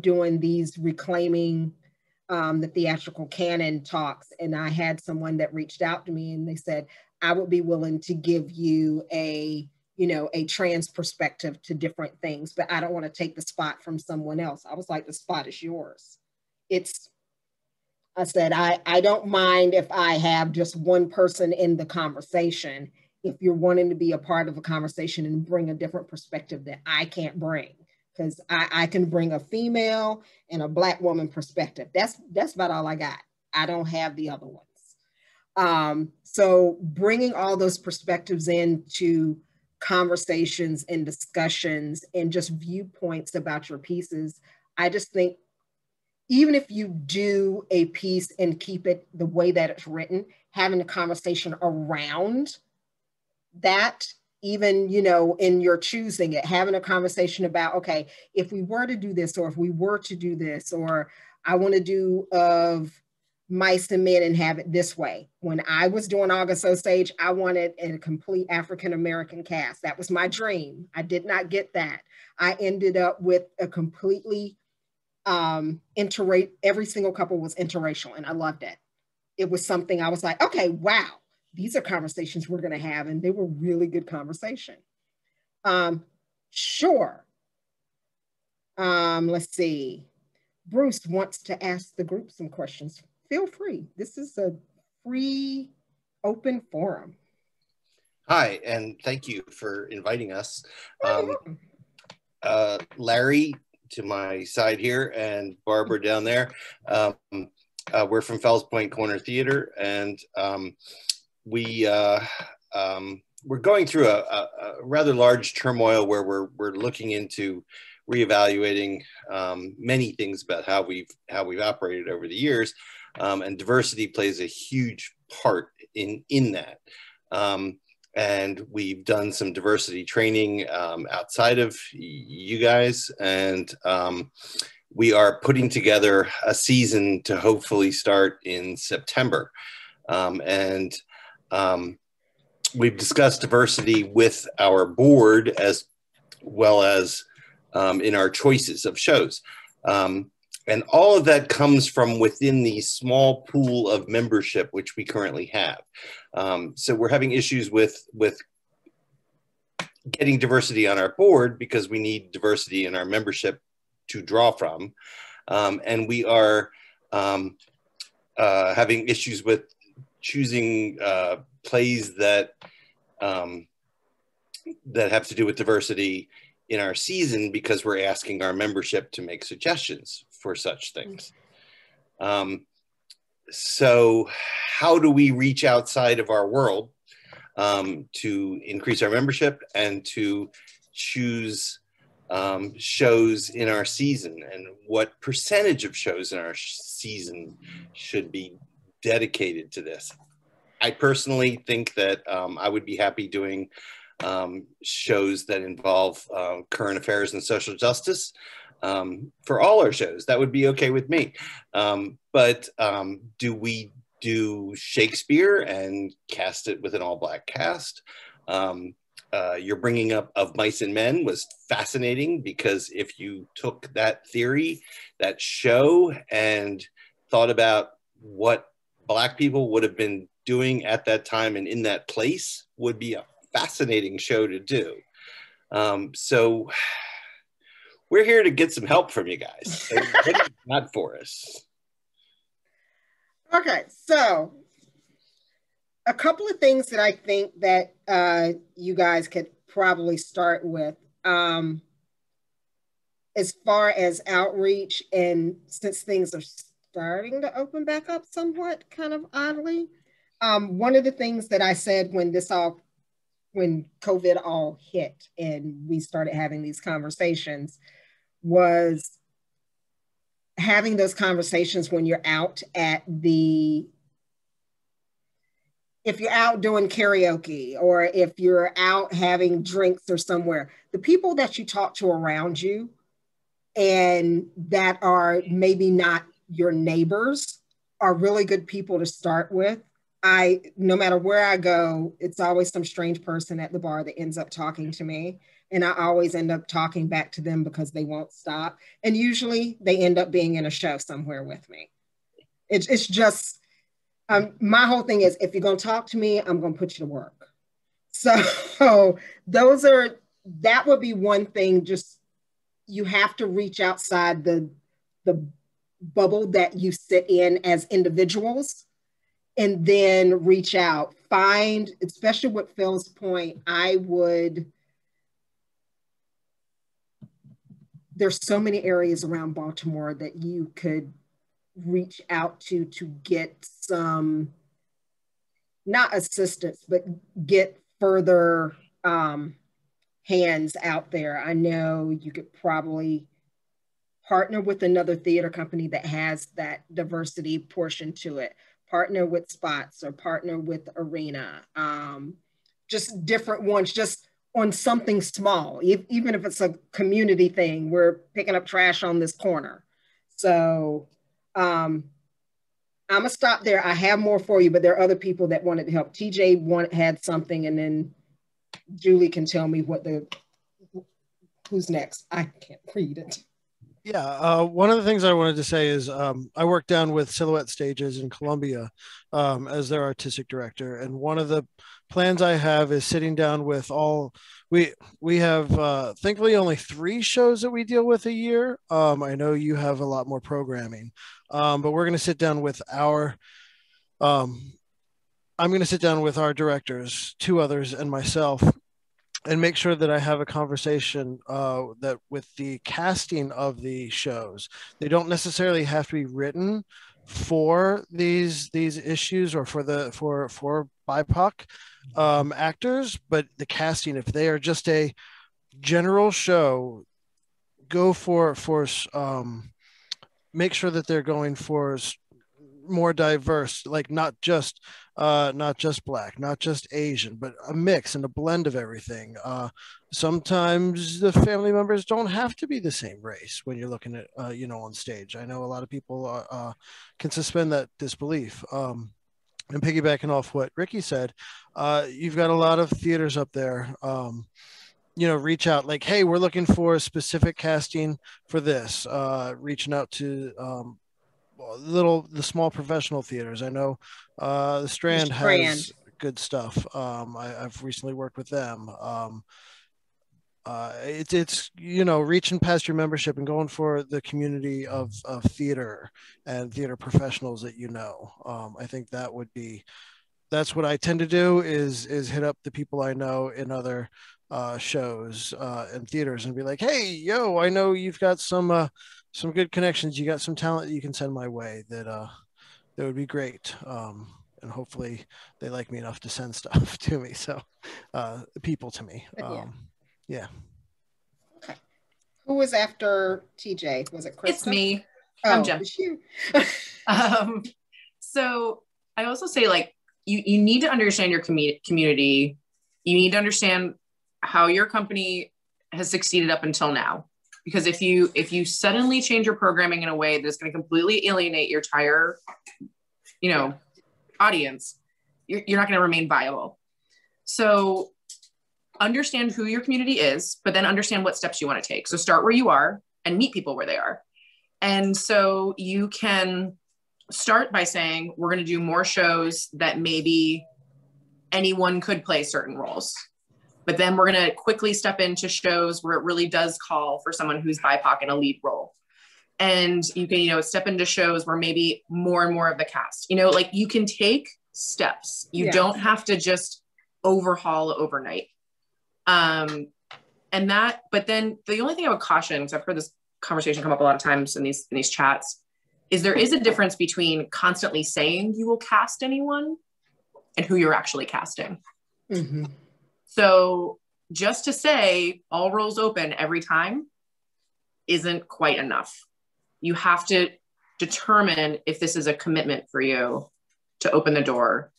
doing these reclaiming the theatrical canon talks, and I had someone that reached out to me and they said, I would be willing to give you a trans perspective to different things, but I don't want to take the spot from someone else. I was like, the spot is yours. I said, I don't mind if I have just one person in the conversation, if you're wanting to be a part of a conversation and bring a different perspective that I can't bring, because I can bring a female and a Black woman perspective. That's about all I got. I don't have the other ones. So bringing all those perspectives into conversations and discussions and just viewpoints about your pieces, I just think even if you do a piece and keep it the way that it's written, having a conversation around that, even, in your choosing it, having a conversation about, okay, if we were to do this, or if we were to do this, or I want to do of Mice and Men and have it this way. When I was doing August Osage, I wanted a complete African-American cast. That was my dream. I did not get that. I ended up with a completely every single couple was interracial, and I loved it. It was something I was like, okay, wow, these are conversations we're going to have, and they were really good conversation. Sure. Let's see. Bruce wants to ask the group some questions. Feel free. This is a free, open forum. Hi, and thank you for inviting us. Larry to my side here and Barbara down there. We're from Fells Point Corner Theater, and we're going through a rather large turmoil where we're looking into reevaluating many things about how we've operated over the years, and diversity plays a huge part in that. And we've done some diversity training outside of you guys, and we are putting together a season to hopefully start in September. And we've discussed diversity with our board as well as in our choices of shows. And all of that comes from within the small pool of membership which we currently have. So we're having issues with getting diversity on our board because we need diversity in our membership to draw from. And we are having issues with choosing plays that that have to do with diversity in our season because we're asking our membership to make suggestions for such things. So how do we reach outside of our world to increase our membership and to choose shows in our season, and what percentage of shows in our season should be dedicated to this? I personally think that I would be happy doing shows that involve current affairs and social justice for all our shows. That would be okay with me. But do we do Shakespeare and cast it with an all-black cast? Your bringing up of Mice and Men was fascinating, because if you took that theory, that show, and thought about what Black people would have been doing at that time and in that place, would be a fascinating show to do. So we're here to get some help from you guys. So what do you got for us? Okay, so a couple of things that I think that you guys could probably start with as far as outreach, and since things are starting to open back up somewhat, kind of oddly. One of the things that I said when COVID all hit and we started having these conversations was having those conversations when you're out if you're out doing karaoke, or if you're out having drinks or somewhere, the people that you talk to around you and that are maybe not your neighbors are really good people to start with. No matter where I go, it's always some strange person at the bar that ends up talking to me. And I always end up talking back to them because they won't stop. And usually they end up being in a show somewhere with me. It's just, my whole thing is, if you're going to talk to me, I'm going to put you to work. So that would be one thing. Just, you have to reach outside the bubble that you sit in as individuals, and then reach out, find, especially with Phil's point, there's so many areas around Baltimore that you could reach out to get some, not assistance, but get further hands out there. I know you could probably partner with another theater company that has that diversity portion to it, partner with Spots or partner with Arena, just different ones, just on something small, even if it's a community thing. We're picking up trash on this corner. So I'm gonna stop there. I have more for you, but there are other people that wanted to help. TJ had something, and then Julie can tell me who's next. I can't read it. Yeah, one of the things I wanted to say is I work down with Silhouette Stages in Columbia as their artistic director, and one of the plans I have is sitting down with we have thankfully only 3 shows that we deal with a year. I know you have a lot more programming, but we're going to sit down with I'm going to sit down with our directors, 2 others, and myself, and make sure that I have a conversation that with the casting of the shows. They don't necessarily have to be written for these issues or for BIPOC actors, but the casting, if they are just a general show, go for make sure that they're going for more diverse, like not just Black, not just Asian, but a mix and a blend of everything. Sometimes the family members don't have to be the same race when you're looking at on stage. I know a lot of people can suspend that disbelief. And piggybacking off what Ricky said, you've got a lot of theaters up there. Reach out like, hey, we're looking for a specific casting for this. Reaching out to the small professional theaters. I know the Strand has good stuff. I've recently worked with them. It's reaching past your membership and going for the community of theater and theater professionals that I think that's what I tend to do is hit up the people I know in other shows and theaters and be like, hey, yo, I know you've got some good connections. You got some talent that you can send my way that would be great. And hopefully they like me enough to send stuff to me. So people to me. Yeah. Okay. Who was after TJ? Was it Krista? It's me. I'm Jem. It's you. So I also say, like, you need to understand your community. You need to understand how your company has succeeded up until now. Because if you suddenly change your programming in a way that's going to completely alienate your entire, audience, you're not going to remain viable. So understand who your community is, but then understand what steps you want to take. So start where you are and meet people where they are. And so you can start by saying, we're going to do more shows that maybe anyone could play certain roles. But then we're going to quickly step into shows where it really does call for someone who's BIPOC in a lead role. And you can, step into shows where maybe more and more of the cast, like you can take steps. You don't have to just overhaul overnight. But then the only thing I would caution, because I've heard this conversation come up a lot of times in these chats, is there is a difference between constantly saying you will cast anyone and who you're actually casting. Mm-hmm. So just to say all roles open every time isn't quite enough. You have to determine if this is a commitment for you to open the door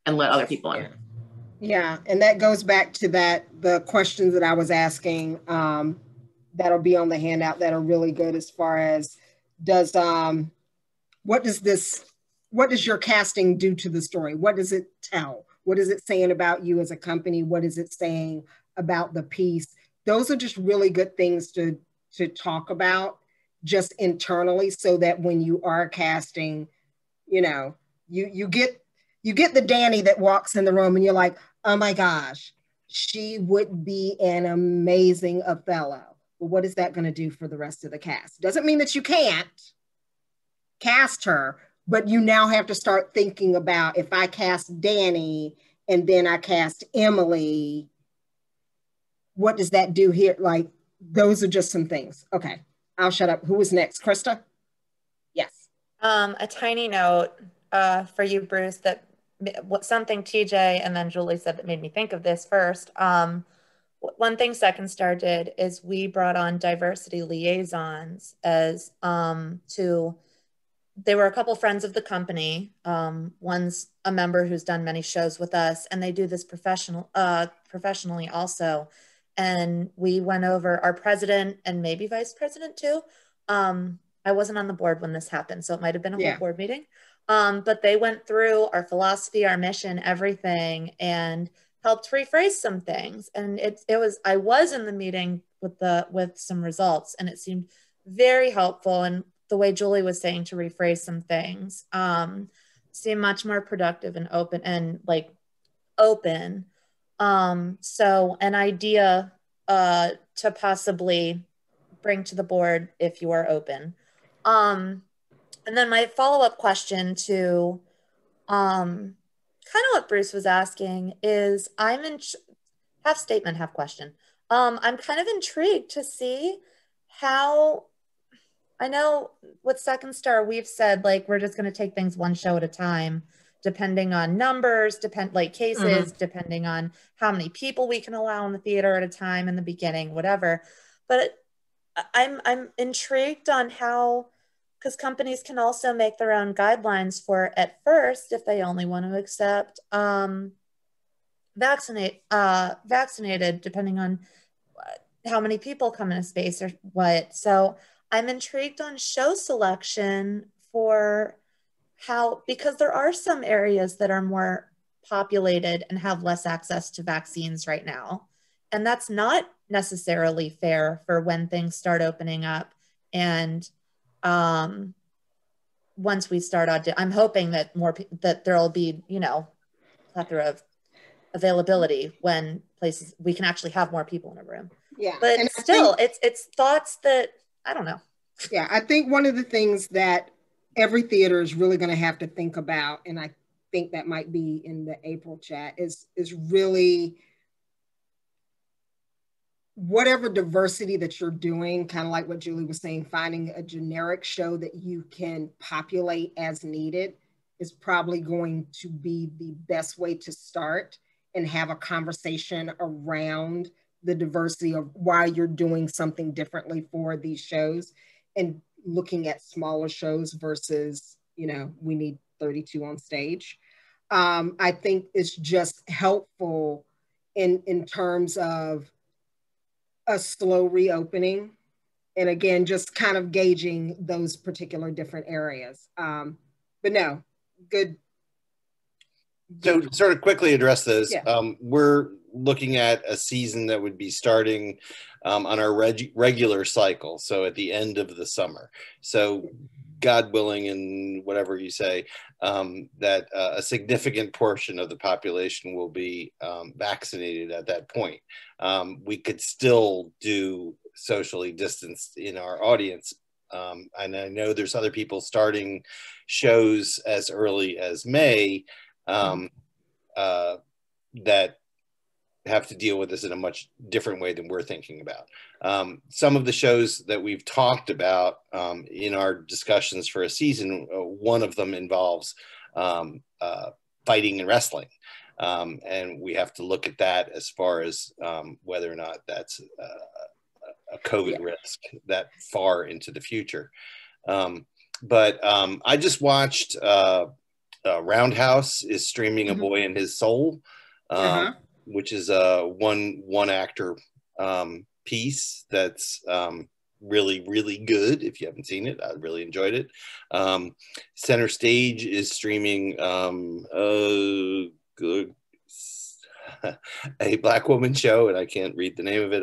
and let other people in. Yeah, and that goes back to the questions that I was asking that'll be on the handout that are really good as far as what does your casting do to the story? What does it tell? What is it saying about you as a company? What is it saying about the piece? Those are just really good things to talk about just internally, so that when you are casting, you get the Danny that walks in the room and you're like, oh my gosh, she would be an amazing Othello. Well, what is that going to do for the rest of the cast? Doesn't mean that you can't cast her, but you now have to start thinking about, if I cast Danny and then I cast Emily, what does that do here? Like, those are just some things. Okay, I'll shut up. Who was next? Krista? Yes. A tiny note for you, Bruce, that something TJ and then Julie said that made me think of this first. One thing Second Star did is we brought on diversity liaisons as they were a couple friends of the company. One's a member who's done many shows with us, and they do this professionally also. And we went over our president and maybe vice president too. I wasn't on the board when this happened, so it might've been a whole board meeting. But they went through our philosophy, our mission, everything, and helped rephrase some things. And I was in the meeting with some results, and it seemed very helpful. And the way Julie was saying to rephrase some things seemed much more productive and open. So an idea to possibly bring to the board if you are open. And then my follow-up question to kind of what Bruce was asking is, half statement, half question. I'm kind of intrigued to see how, I know with Second Star, we've said like, we're just going to take things one show at a time, depending on numbers, cases, depending on how many people we can allow in the theater at a time in the beginning, whatever. But I'm intrigued on how because companies can also make their own guidelines for, at first, if they only want to accept vaccinated, depending on how many people come in a space or what. So I'm intrigued on show selection for how, because there are some areas that are more populated and have less access to vaccines right now. And that's not necessarily fair for when things start opening up. And once we start I'm hoping that that there'll be, you know, plethora of availability when places we can actually have more people in a room. Yeah. But and still, it's thoughts that, I don't know. Yeah, I think one of the things that every theater is really going to have to think about, and I think that might be in the April chat, is really whatever diversity that you're doing, kind of like what Julie was saying, finding a generic show that you can populate as needed is probably going to be the best way to start and have a conversation around the diversity of why you're doing something differently for these shows, and looking at smaller shows versus, you know, we need 32 on stage. I think it's just helpful in terms of a slow reopening. And again, just kind of gauging those particular different areas. But no, good. So sort of quickly address those. Yeah. We're looking at a season that would be starting on our regular cycle. So at the end of the summer. So God willing, and whatever you say, that a significant portion of the population will be vaccinated at that point. We could still do socially distanced in our audience. And I know there's other people starting shows as early as May that have to deal with this in a much different way than we're thinking about. Some of the shows that we've talked about in our discussions for a season, one of them involves fighting and wrestling. And we have to look at that as far as whether or not that's a COVID risk that far into the future. But I just watched Roundhouse is streaming A Boy and His Soul, which is a one actor piece that's really, really good. If you haven't seen it, I really enjoyed it. Center Stage is streaming a Black woman show, and I can't read the name of it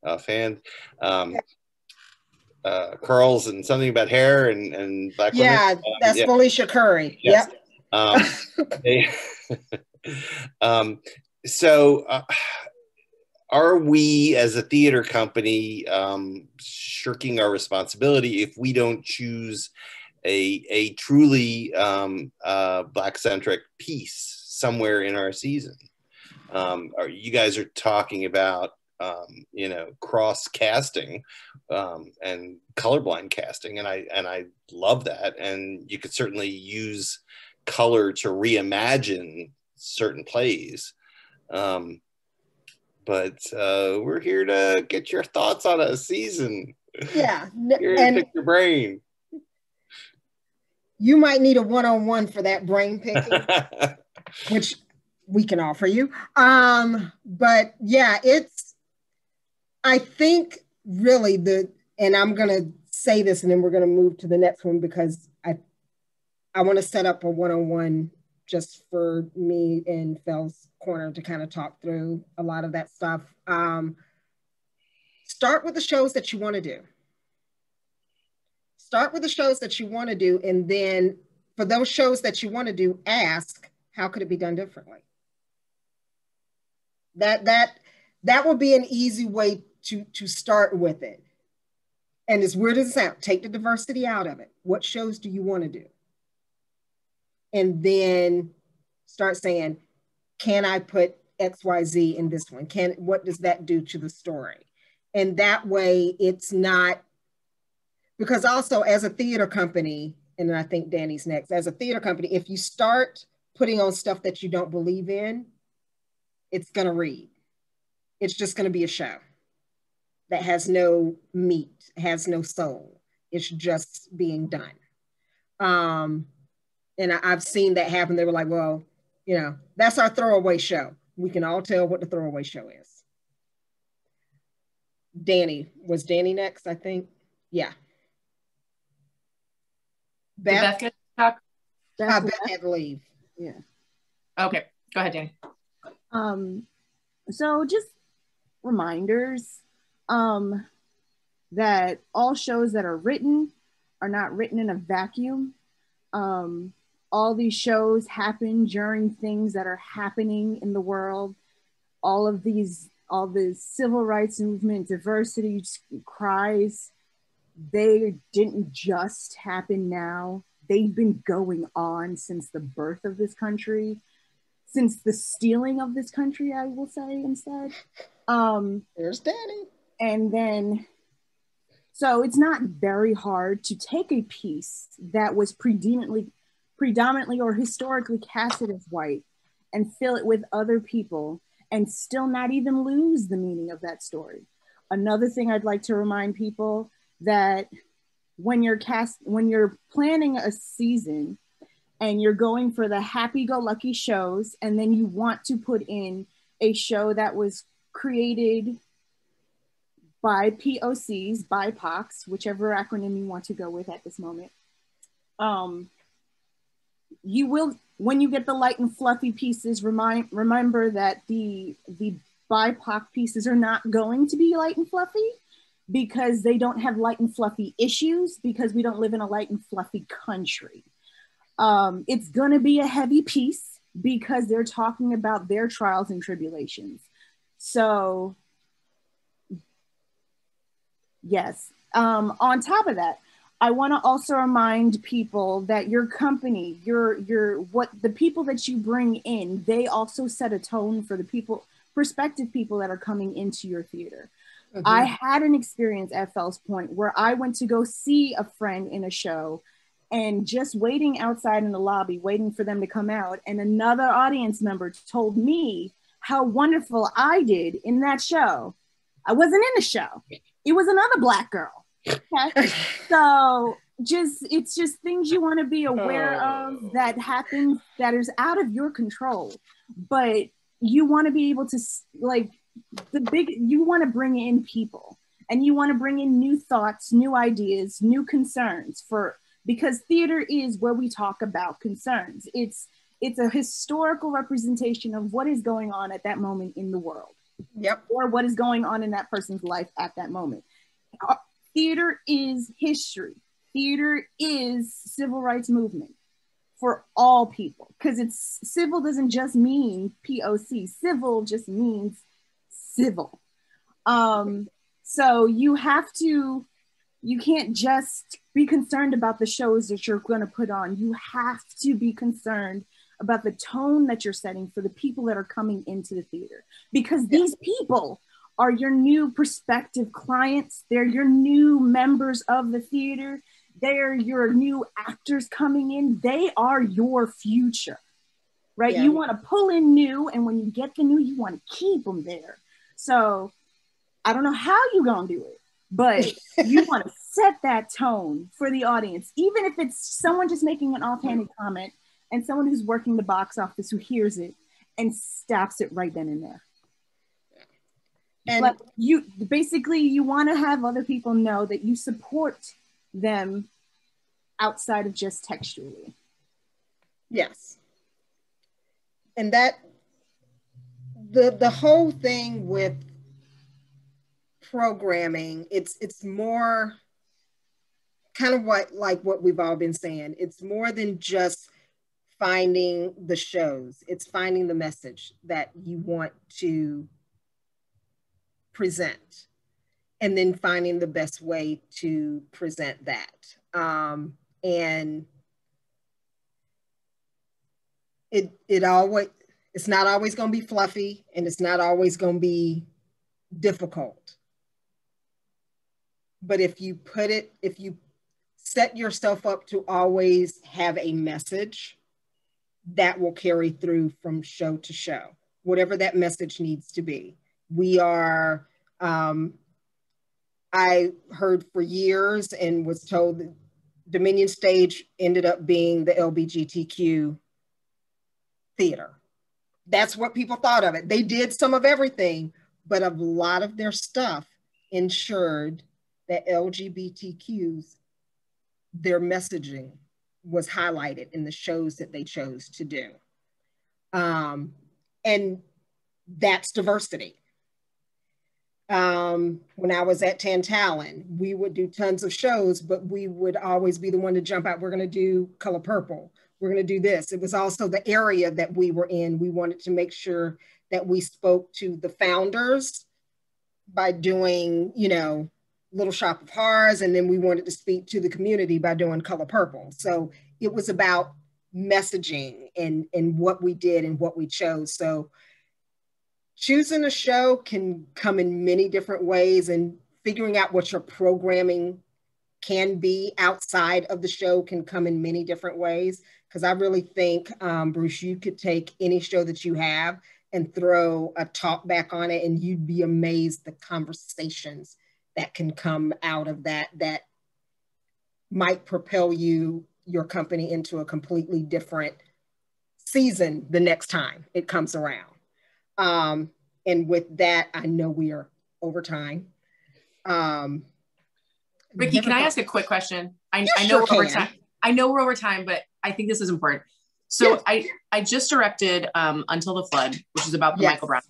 offhand. Curls and something about hair and Black women. Yeah, that's Felicia Curry. Yes. Yep. So are we as a theater company shirking our responsibility if we don't choose a truly Black-centric piece somewhere in our season? You guys are talking about cross casting and colorblind casting, and I love that, and you could certainly use color to reimagine certain plays, but we're here to get your thoughts on a season. Yeah, here to pick your brain. You might need a one-on-one for that brain picking, which we can offer you. But yeah, I think really and I'm gonna say this and then we're gonna move to the next one, because I want to set up a one-on-one just for me and Phil's Corner to kind of talk through a lot of that stuff. Start with the shows that you want to do. Start with the shows that you want to do, and then for those shows that you want to do, ask, how could it be done differently? That would be an easy way to start with it. And as weird as it sounds, take the diversity out of it. What shows do you want to do? And then start saying, can I put XYZ in this one? What does that do to the story? And that way it's not, because also as a theater company, and I think Danny's next, as a theater company, if you start putting on stuff that you don't believe in, it's gonna read. It's just gonna be a show that has no meat, has no soul. It's just being done. And I've seen that happen. They were like, well, you know, that's our throwaway show. We can all tell what the throwaway show is. Danny, was Danny next, I think? Yeah. Beth get to talk? Beth had to leave. Yeah. Okay, go ahead, Danny. So just reminders that all shows that are written are not written in a vacuum. All these shows happen during things that are happening in the world. All the civil rights movement, diversity cries, they didn't just happen now. They've been going on since the birth of this country, since the stealing of this country, I will say instead. There's Danny. And then, so it's not very hard to take a piece that was predominantly or historically casted as white and fill it with other people and still not even lose the meaning of that story. Another thing I'd like to remind people that when you're planning a season and you're going for the happy-go-lucky shows, and then you want to put in a show that was created by POCs, BIPOCs, whichever acronym you want to go with at this moment, you will, when you get the light and fluffy pieces, remember that the BIPOC pieces are not going to be light and fluffy because they don't have light and fluffy issues, because we don't live in a light and fluffy country. It's going to be a heavy piece because they're talking about their trials and tribulations. So yes, on top of that, I want to also remind people that your company, the people that you bring in, they also set a tone for the prospective people that are coming into your theater. Mm-hmm. I had an experience at Fells Point where I went to go see a friend in a show, and just waiting outside in the lobby, waiting for them to come out, and another audience member told me how wonderful I did in that show. I wasn't in the show. It was another Black girl. Okay? So it's just things you want to be aware of that happen that is out of your control. But you want to be able to, like, you want to bring in people, and you want to bring in new thoughts, new ideas, new concerns, because theater is where we talk about concerns. It's a historical representation of what is going on at that moment in the world. Yep. Or what is going on in that person's life at that moment. Theater is history. Theater is civil rights movement for all people, because it's civil doesn't just mean POC. Civil just means civil. So you can't just be concerned about the shows that you're going to put on. You have to be concerned about the tone that you're setting for the people that are coming into the theater, because these people are your new prospective clients. They're your new members of the theater. They're your new actors coming in. They are your future, right? Yeah. You want to pull in new, and when you get the new, you want to keep them there. So I don't know how you're going to do it, but you want to set that tone for the audience, even if it's someone just making an offhanded comment and someone who's working the box office who hears it and stops it right then and there. And like you want to have other people know that you support them outside of just textually. Yes. And that the whole thing with programming, it's more kind of what we've all been saying. It's more than just finding the shows. It's finding the message that you want to present, and then finding the best way to present that. And it's not always going to be fluffy, and it's not always going to be difficult. But if you set yourself up to always have a message, that will carry through from show to show, whatever that message needs to be. We are I heard for years and was told that Dominion Stage ended up being the LBGTQ theater. That's what people thought of it. They did some of everything, but a lot of their stuff ensured that LGBTQs, their messaging was highlighted in the shows that they chose to do. And that's diversity. When I was at Tantalon, we would do tons of shows, but we would always be the one to jump out. We're going to do Color Purple. We're going to do this. It was also the area that we were in. We wanted to make sure that we spoke to the founders by doing, you know, Little Shop of Horrors. And then we wanted to speak to the community by doing Color Purple. So it was about messaging and what we did and what we chose. So choosing a show can come in many different ways, and figuring out what your programming can be outside of the show can come in many different ways. Because I really think, Bruce, you could take any show that you have and throw a talk back on it, and you'd be amazed the conversations that can come out of that that might propel your company into a completely different season the next time it comes around. And with that, I know we are over time. Ricky, can I ask a quick question? I know sure we're over time. I know we're over time, but I think this is important. So yes. I just directed Until the Flood, which is about the Michael Brown.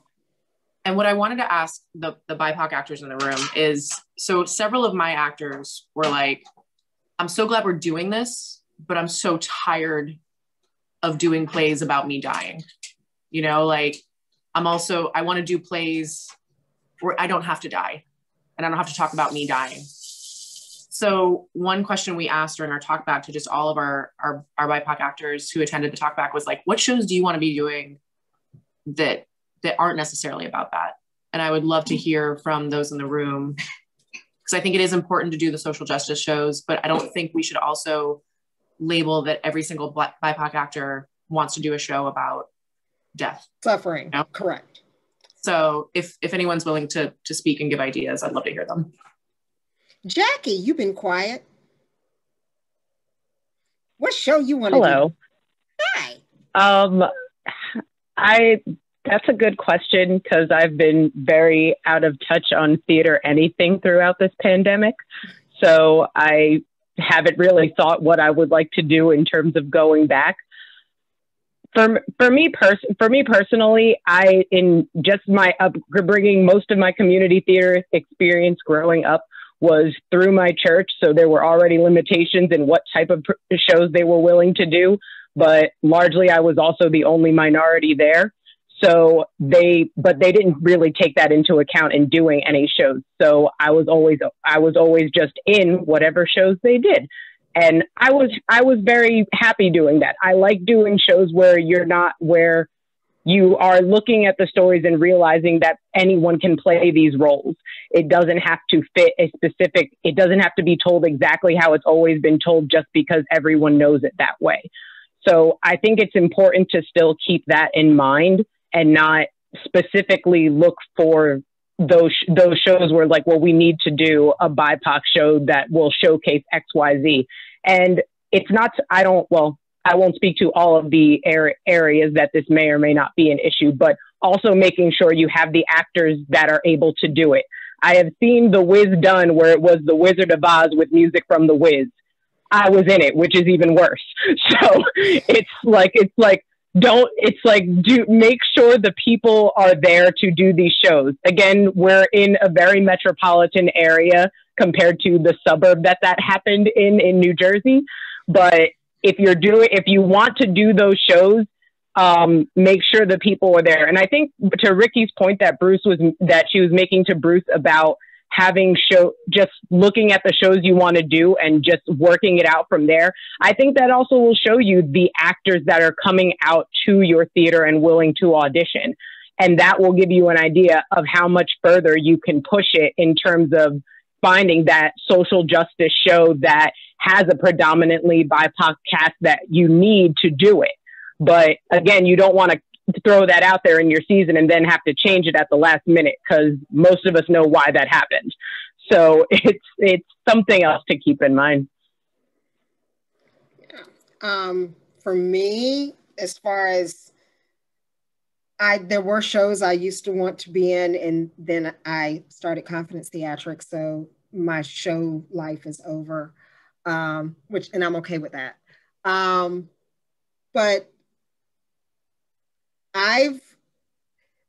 And what I wanted to ask the BIPOC actors in the room is, so several of my actors were like, I'm so glad we're doing this, but I'm so tired of doing plays about me dying. You know, like, I want to do plays where I don't have to die and I don't have to talk about me dying. So one question we asked during our talk back to just all of our BIPOC actors who attended the talk back was like, what shows do you want to be doing that aren't necessarily about that? And I would love to hear from those in the room, because I think it is important to do the social justice shows, but I don't think we should also label that every single BIPOC actor wants to do a show about death. Suffering, you know? Correct. So if anyone's willing to speak and give ideas, I'd love to hear them. Jackie, you've been quiet. What show you want to do? Hello. Hi. That's a good question, because I've been very out of touch on theater anything throughout this pandemic. So I haven't really thought what I would like to do in terms of going back. For me personally, in just my upbringing, most of my community theater experience growing up was through my church. So there were already limitations in what type of shows they were willing to do. But largely, I was also the only minority there. So they didn't really take that into account in doing any shows. So I was always just in whatever shows they did. And I was very happy doing that. I like doing shows where you are looking at the stories and realizing that anyone can play these roles. It doesn't have to fit it doesn't have to be told exactly how it's always been told just because everyone knows it that way. So I think it's important to still keep that in mind and not specifically look for those shows where like, well, we need to do a BIPOC show that will showcase XYZ. And it's not, I won't speak to all of the areas that this may or may not be an issue, but also making sure you have the actors that are able to do it. I have seen The Wiz done where it was The Wizard of Oz with music from The Wiz. I was in it, which is even worse. So make sure the people are there to do these shows. Again, we're in a very metropolitan area compared to the suburb that happened in New Jersey. But if you want to do those shows, make sure the people are there. And I think to Ricky's point that she was making to Bruce about just looking at the shows you want to do and just working it out from there. I think that also will show you the actors that are coming out to your theater and willing to audition. And that will give you an idea of how much further you can push it in terms of finding that social justice show that has a predominantly BIPOC cast that you need to do it. But again, you don't want to throw that out there in your season and then have to change it at the last minute, because most of us know why that happened. So it's something else to keep in mind. For me, as far as there were shows I used to want to be in, and then I started Confidence Theatrics, so my show life is over, and I'm okay with that. But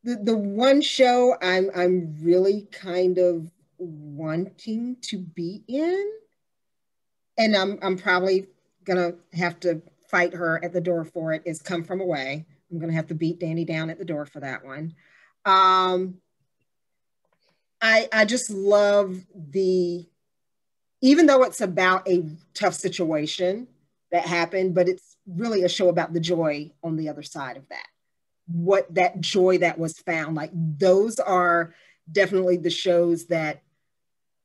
the one show I'm really kind of wanting to be in, and I'm probably gonna have to fight her at the door for it, is Come From Away. I'm gonna have to beat Danny down at the door for that one. I just love even though it's about a tough situation that happened, but it's really a show about the joy on the other side of that. What that joy that was found, like those are definitely the shows that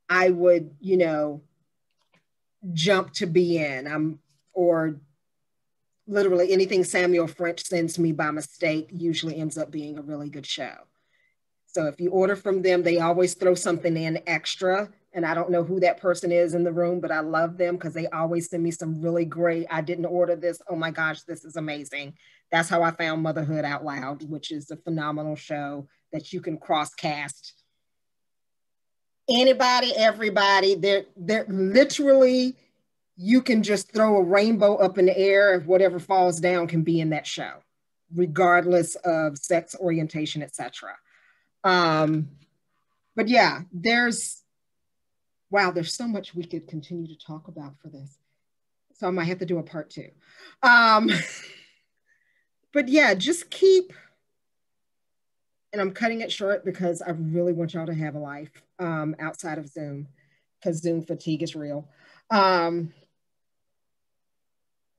I would, jump to be in. Or literally anything Samuel French sends me by mistake usually ends up being a really good show. So if you order from them, they always throw something in extra. And I don't know who that person is in the room, but I love them because they always send me some really great, I didn't order this, oh my gosh, this is amazing. That's how I found Motherhood Out Loud, which is a phenomenal show that you can cross-cast. Anybody, everybody, they're literally, you can just throw a rainbow up in the air and whatever falls down can be in that show, regardless of sex orientation, etc. But yeah, there's so much we could continue to talk about for this. So I might have to do a part 2. But yeah, just keep, and I'm cutting it short because I really want y'all to have a life outside of Zoom, because Zoom fatigue is real.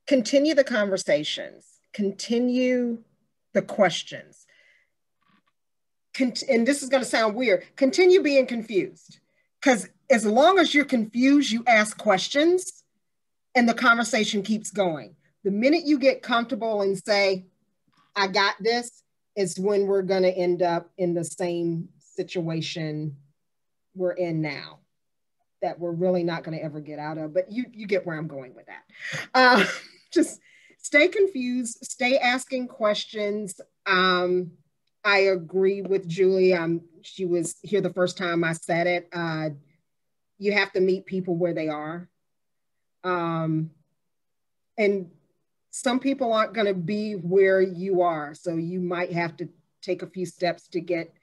Continue the conversations, continue the questions. And this is going to sound weird, continue being confused. Because as long as you're confused, you ask questions and the conversation keeps going. The minute you get comfortable and say, I got this, is when we're going to end up in the same situation we're in now, that we're really not going to ever get out of. But you get where I'm going with that. Just stay confused, stay asking questions. I agree with Julie. She was here the first time I said it. You have to meet people where they are. And some people aren't going to be where you are. So you might have to take a few steps to get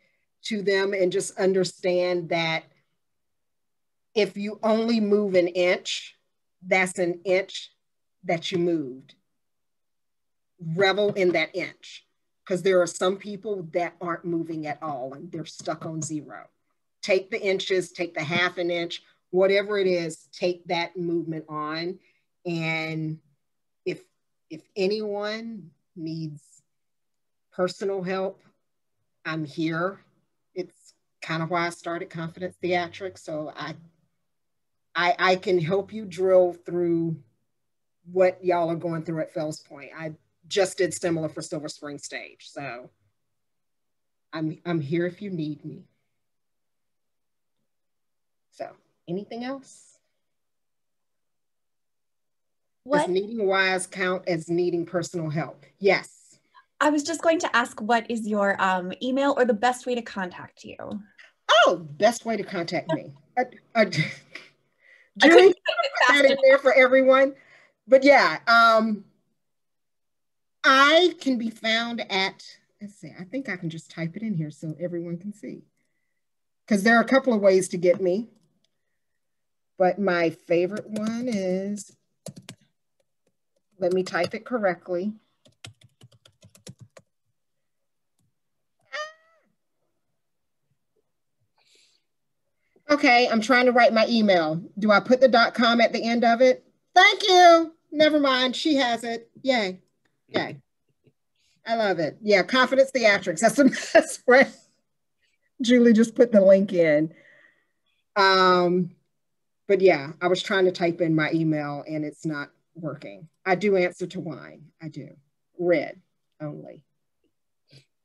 to them, and just understand that if you only move an inch, that's an inch that you moved. Revel in that inch, because there are some people that aren't moving at all and they're stuck on 0. Take the inches, take the half an inch, whatever it is, take that movement on. And if anyone needs personal help, I'm here. It's kind of why I started Confidence Theatrics. So I can help you drill through what y'all are going through at Fells Point. I just did similar for Silver Spring Stage. So I'm here if you need me. So anything else? Does needing wise count as needing personal help? Yes. I was just going to ask, what is your email or the best way to contact you? Oh, best way to contact me. Julie, put that in there for everyone. But yeah, I can be found at, let's see, I think I can just type it in here so everyone can see. Because there are a couple of ways to get me. But my favorite one is, let me type it correctly. Okay, I'm trying to write my email. Do I put the .com at the end of it? Thank you. Never mind, she has it. Yay, yay. I love it. Yeah, Confidence Theatrics, that's the best way. Julie just put the link in. But yeah, I was trying to type in my email and it's not working. I do answer to wine, I do. Red only.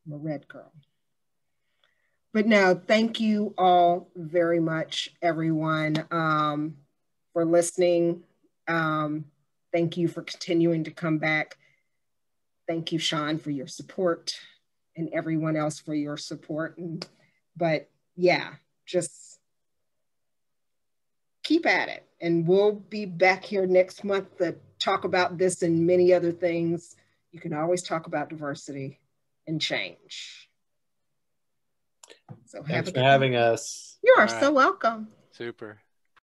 I'm a red girl. But no, thank you all very much, everyone, for listening. Thank you for continuing to come back. Thank you, Sean, for your support, and everyone else for your support. But yeah, just keep at it. And we'll be back here next month to talk about this and many other things. You can always talk about diversity and change. So thanks for having us. You are so welcome. Super.